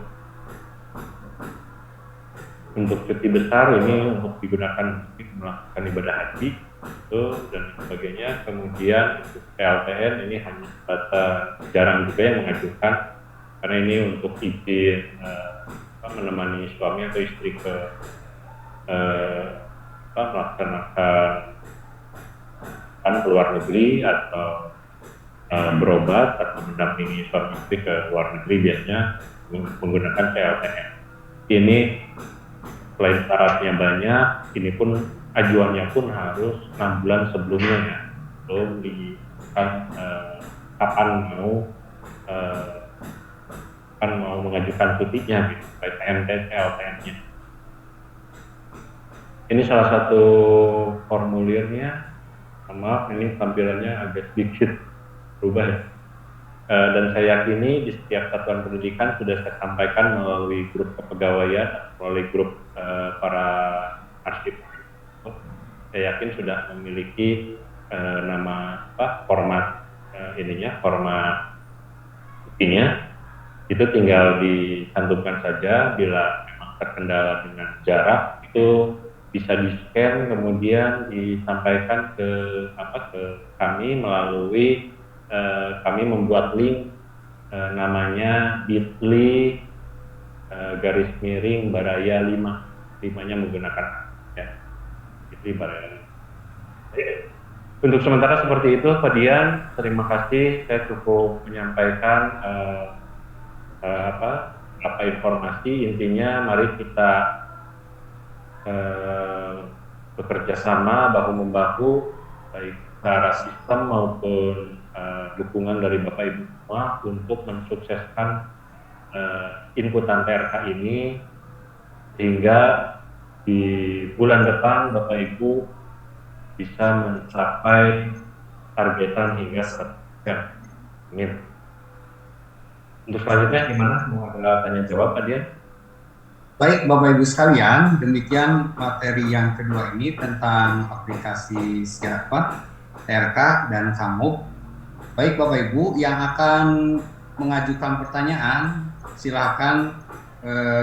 Untuk cuti besar ini untuk digunakan untuk melakukan ibadah haji itu dan sebagainya. Kemudian untuk PLTN ini hanya jarang juga yang mengajukan, karena ini untuk izin menemani suami atau istri ke melaksanakan keluar negeri atau berobat atau mendampingi suami istri ke luar negeri, biasanya menggunakan PLTN. Ini selain syaratnya banyak, ini pun ajuannya pun harus 6 bulan sebelumnya ya, belum kapan mau mengajukan cutinya gitu, baik PMT, PLTN-nya. Ini salah satu formulirnya. Maaf, ini tampilannya agak sedikit berubah ya. Dan saya yakini di setiap satuan pendidikan sudah saya sampaikan melalui grup kepegawaian, melalui grup para arsip saya yakin sudah memiliki nama format format cutinya. Itu tinggal dicantumkan saja. Bila memang terkendala dengan jarak, itu bisa di-scan kemudian disampaikan ke kami melalui kami membuat link namanya bit.ly /Baraya 5-nya menggunakan ya. bit.ly Baraya 5. Untuk sementara seperti itu Pak Dian, terima kasih. Saya cukup menyampaikan apa informasi. Intinya mari kita bekerja sama bahu-membahu, baik secara sistem maupun dukungan dari Bapak Ibu semua untuk mensukseskan inputan TRK ini, sehingga di bulan depan Bapak Ibu bisa mencapai targetan hingga 100%. Amin. Untuk selanjutnya gimana? Mau ada tanya jawab Pak Dian? Baik Bapak Ibu sekalian, demikian materi yang kedua ini tentang aplikasi Siapa, TRK, dan Kamuk. Baik Bapak Ibu yang akan mengajukan pertanyaan, silakan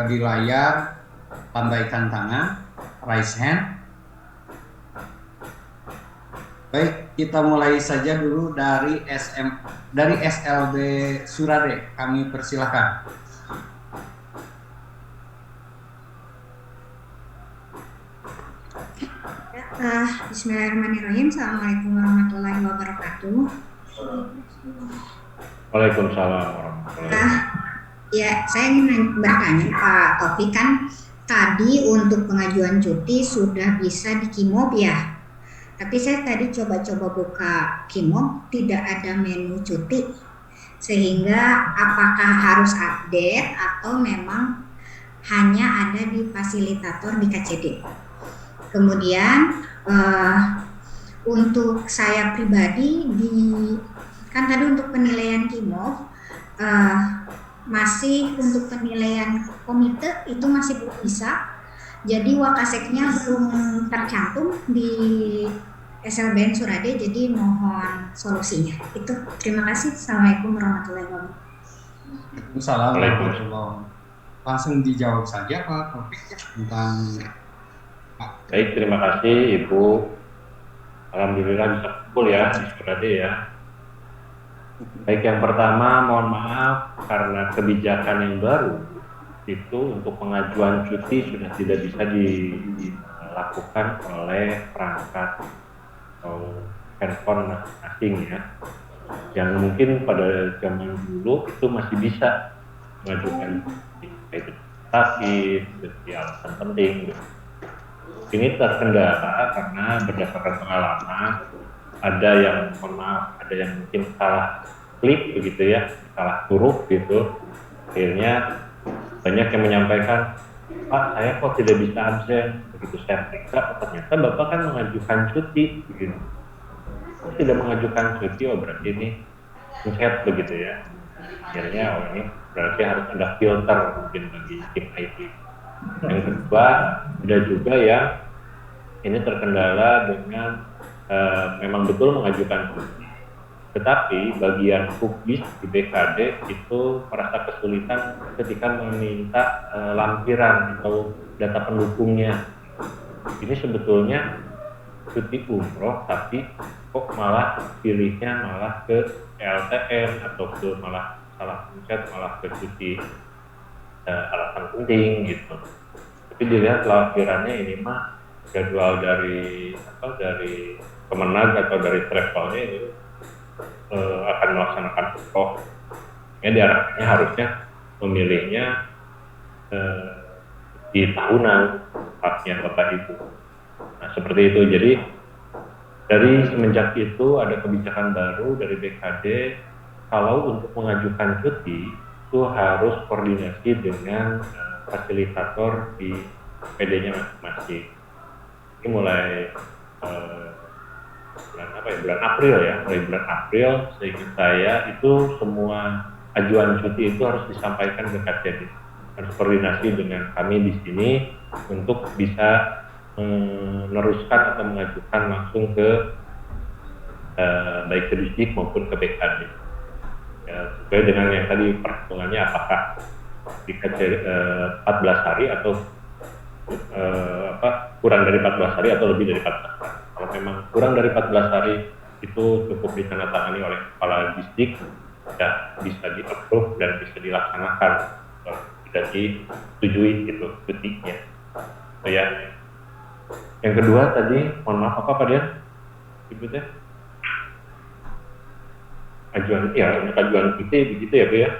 di layar lambaikan tangan, raise hand. Baik, kita mulai saja dulu dari SLB Surade. Kami persilahkan. Bismillahirrahmanirrahim. Assalamualaikum warahmatullahi wabarakatuh. Waalaikumsalam warahmatullahi wabarakatuh. Ya, saya ingin bertanya Pak Taufik, kan tadi untuk pengajuan cuti sudah bisa di Kimob ya. Tapi saya tadi coba-coba buka Kimob, tidak ada menu cuti. Sehingga apakah harus update atau memang hanya ada di fasilitator di KCD? Kemudian untuk saya pribadi kan tadi untuk penilaian Kimob masih untuk penilaian komite itu masih belum bisa. Jadi Wakaseknya belum tercantum di SLBN Surade, jadi mohon solusinya. Itu, terima kasih. Assalamualaikum warahmatullahi wabarakatuh. Assalamualaikum. Langsung dijawab saja Pak Taufik tentang. Baik, terima kasih Ibu. Alhamdulillah bisa kumpul ya di Surade ya. Baik, yang pertama mohon maaf karena kebijakan yang baru itu untuk pengajuan cuti sudah tidak bisa dilakukan oleh perangkat atau handphone masing-masing ya. Yang mungkin pada zaman dulu itu masih bisa mengajukan cuti, itu sakit, jadi alasan penting. Ini terkendala karena berdasarkan pengalaman ada yang mohon maaf, ada yang mungkin salah klik begitu ya, salah huruf gitu. Akhirnya banyak yang menyampaikan, Pak saya kok tidak bisa absen. Begitu saya periksa, ternyata Bapak kan mengajukan cuti begitu. Kok tidak mengajukan cuti, oh berarti ini mencet begitu ya. Akhirnya ini berarti harus ada filter mungkin bagi tim IT. Yang kedua, ada juga yang ini terkendala dengan memang betul mengajukan cuti, tetapi bagian Hukbis di BKD itu merasa kesulitan ketika meminta lampiran atau data pendukungnya. Ini sebetulnya cuti umroh, tapi kok malah pilihnya malah ke LTM atau ke malah salah pencet malah ke cuti alasan penting gitu. Tapi dilihat lampirannya ini mah jadwal dari Kemenag atau dari travelnya ini akan melaksanakan umroh. Ya diarahnya harusnya memilihnya di tahunan haknya Bapak Ibu. Nah seperti itu. Jadi dari semenjak itu ada kebijakan baru dari BKD, kalau untuk mengajukan cuti itu harus koordinasi dengan fasilitator di PD-nya masing-masing. Ini mulai bulan April ya, mulai bulan April seingat saya itu semua ajuan cuti itu harus disampaikan ke KCD, harus koordinasi dengan kami di sini untuk bisa meneruskan atau mengajukan langsung ke baik ke Distrik maupun ke BKD. Ya, sesuai dengan yang tadi perhitungannya apakah di 14 hari atau kurang dari 14 hari atau lebih dari 14 hari. Kalau memang kurang dari 14 hari itu cukup ditandatangani oleh kepala distrik, ya bisa di-approve dan bisa dilaksanakan, tidak disetujui gitu cutinya. So, ya. Yang kedua tadi, mohon maaf apa Pak Dian? Ibu teh? Ajuan, ya untuk ajuan cuti begitu ya Bu ya.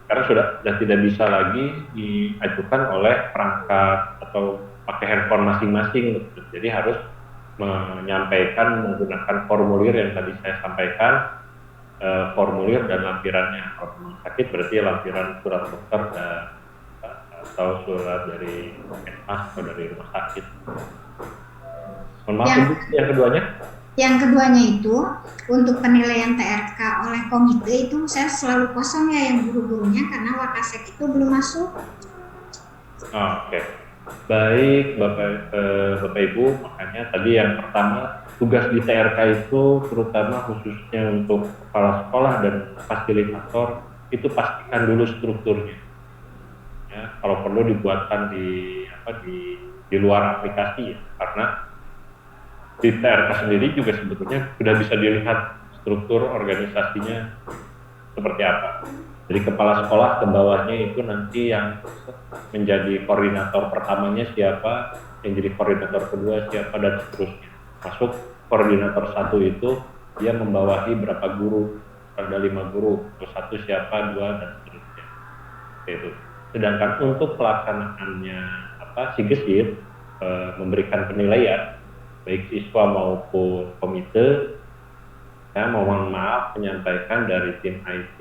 Karena sudah tidak bisa lagi diajukan oleh perangkat atau pakai handphone masing-masing, jadi harus menyampaikan menggunakan formulir yang tadi saya sampaikan, formulir dan lampirannya. Kalau rumah sakit berarti lampiran surat dokter atau surat dari puskesmas atau dari rumah sakit. Mohon maaf yang keduanya? Yang keduanya itu untuk penilaian TRK oleh komite itu saya selalu kosong ya yang guru-gurunya karena Wakasek itu belum masuk. Oke. Baik Bapak Ibu, makanya tadi yang pertama tugas di TRK itu terutama khususnya untuk kepala sekolah dan fasilitator itu pastikan dulu strukturnya. Ya, kalau perlu dibuatkan di luar aplikasi ya, karena di TRK sendiri juga sebetulnya sudah bisa dilihat struktur organisasinya seperti apa. Jadi kepala sekolah ke bawahnya itu nanti yang menjadi koordinator pertamanya siapa, yang jadi koordinator kedua siapa, dan seterusnya. Masuk koordinator 1 itu dia membawahi berapa guru, ada 5 guru, terus 1 siapa, 2 dan seterusnya. Itu. Sedangkan untuk pelaksanaannya si Gesit memberikan penilaian baik siswa maupun komite, saya mohon maaf menyampaikan dari tim IT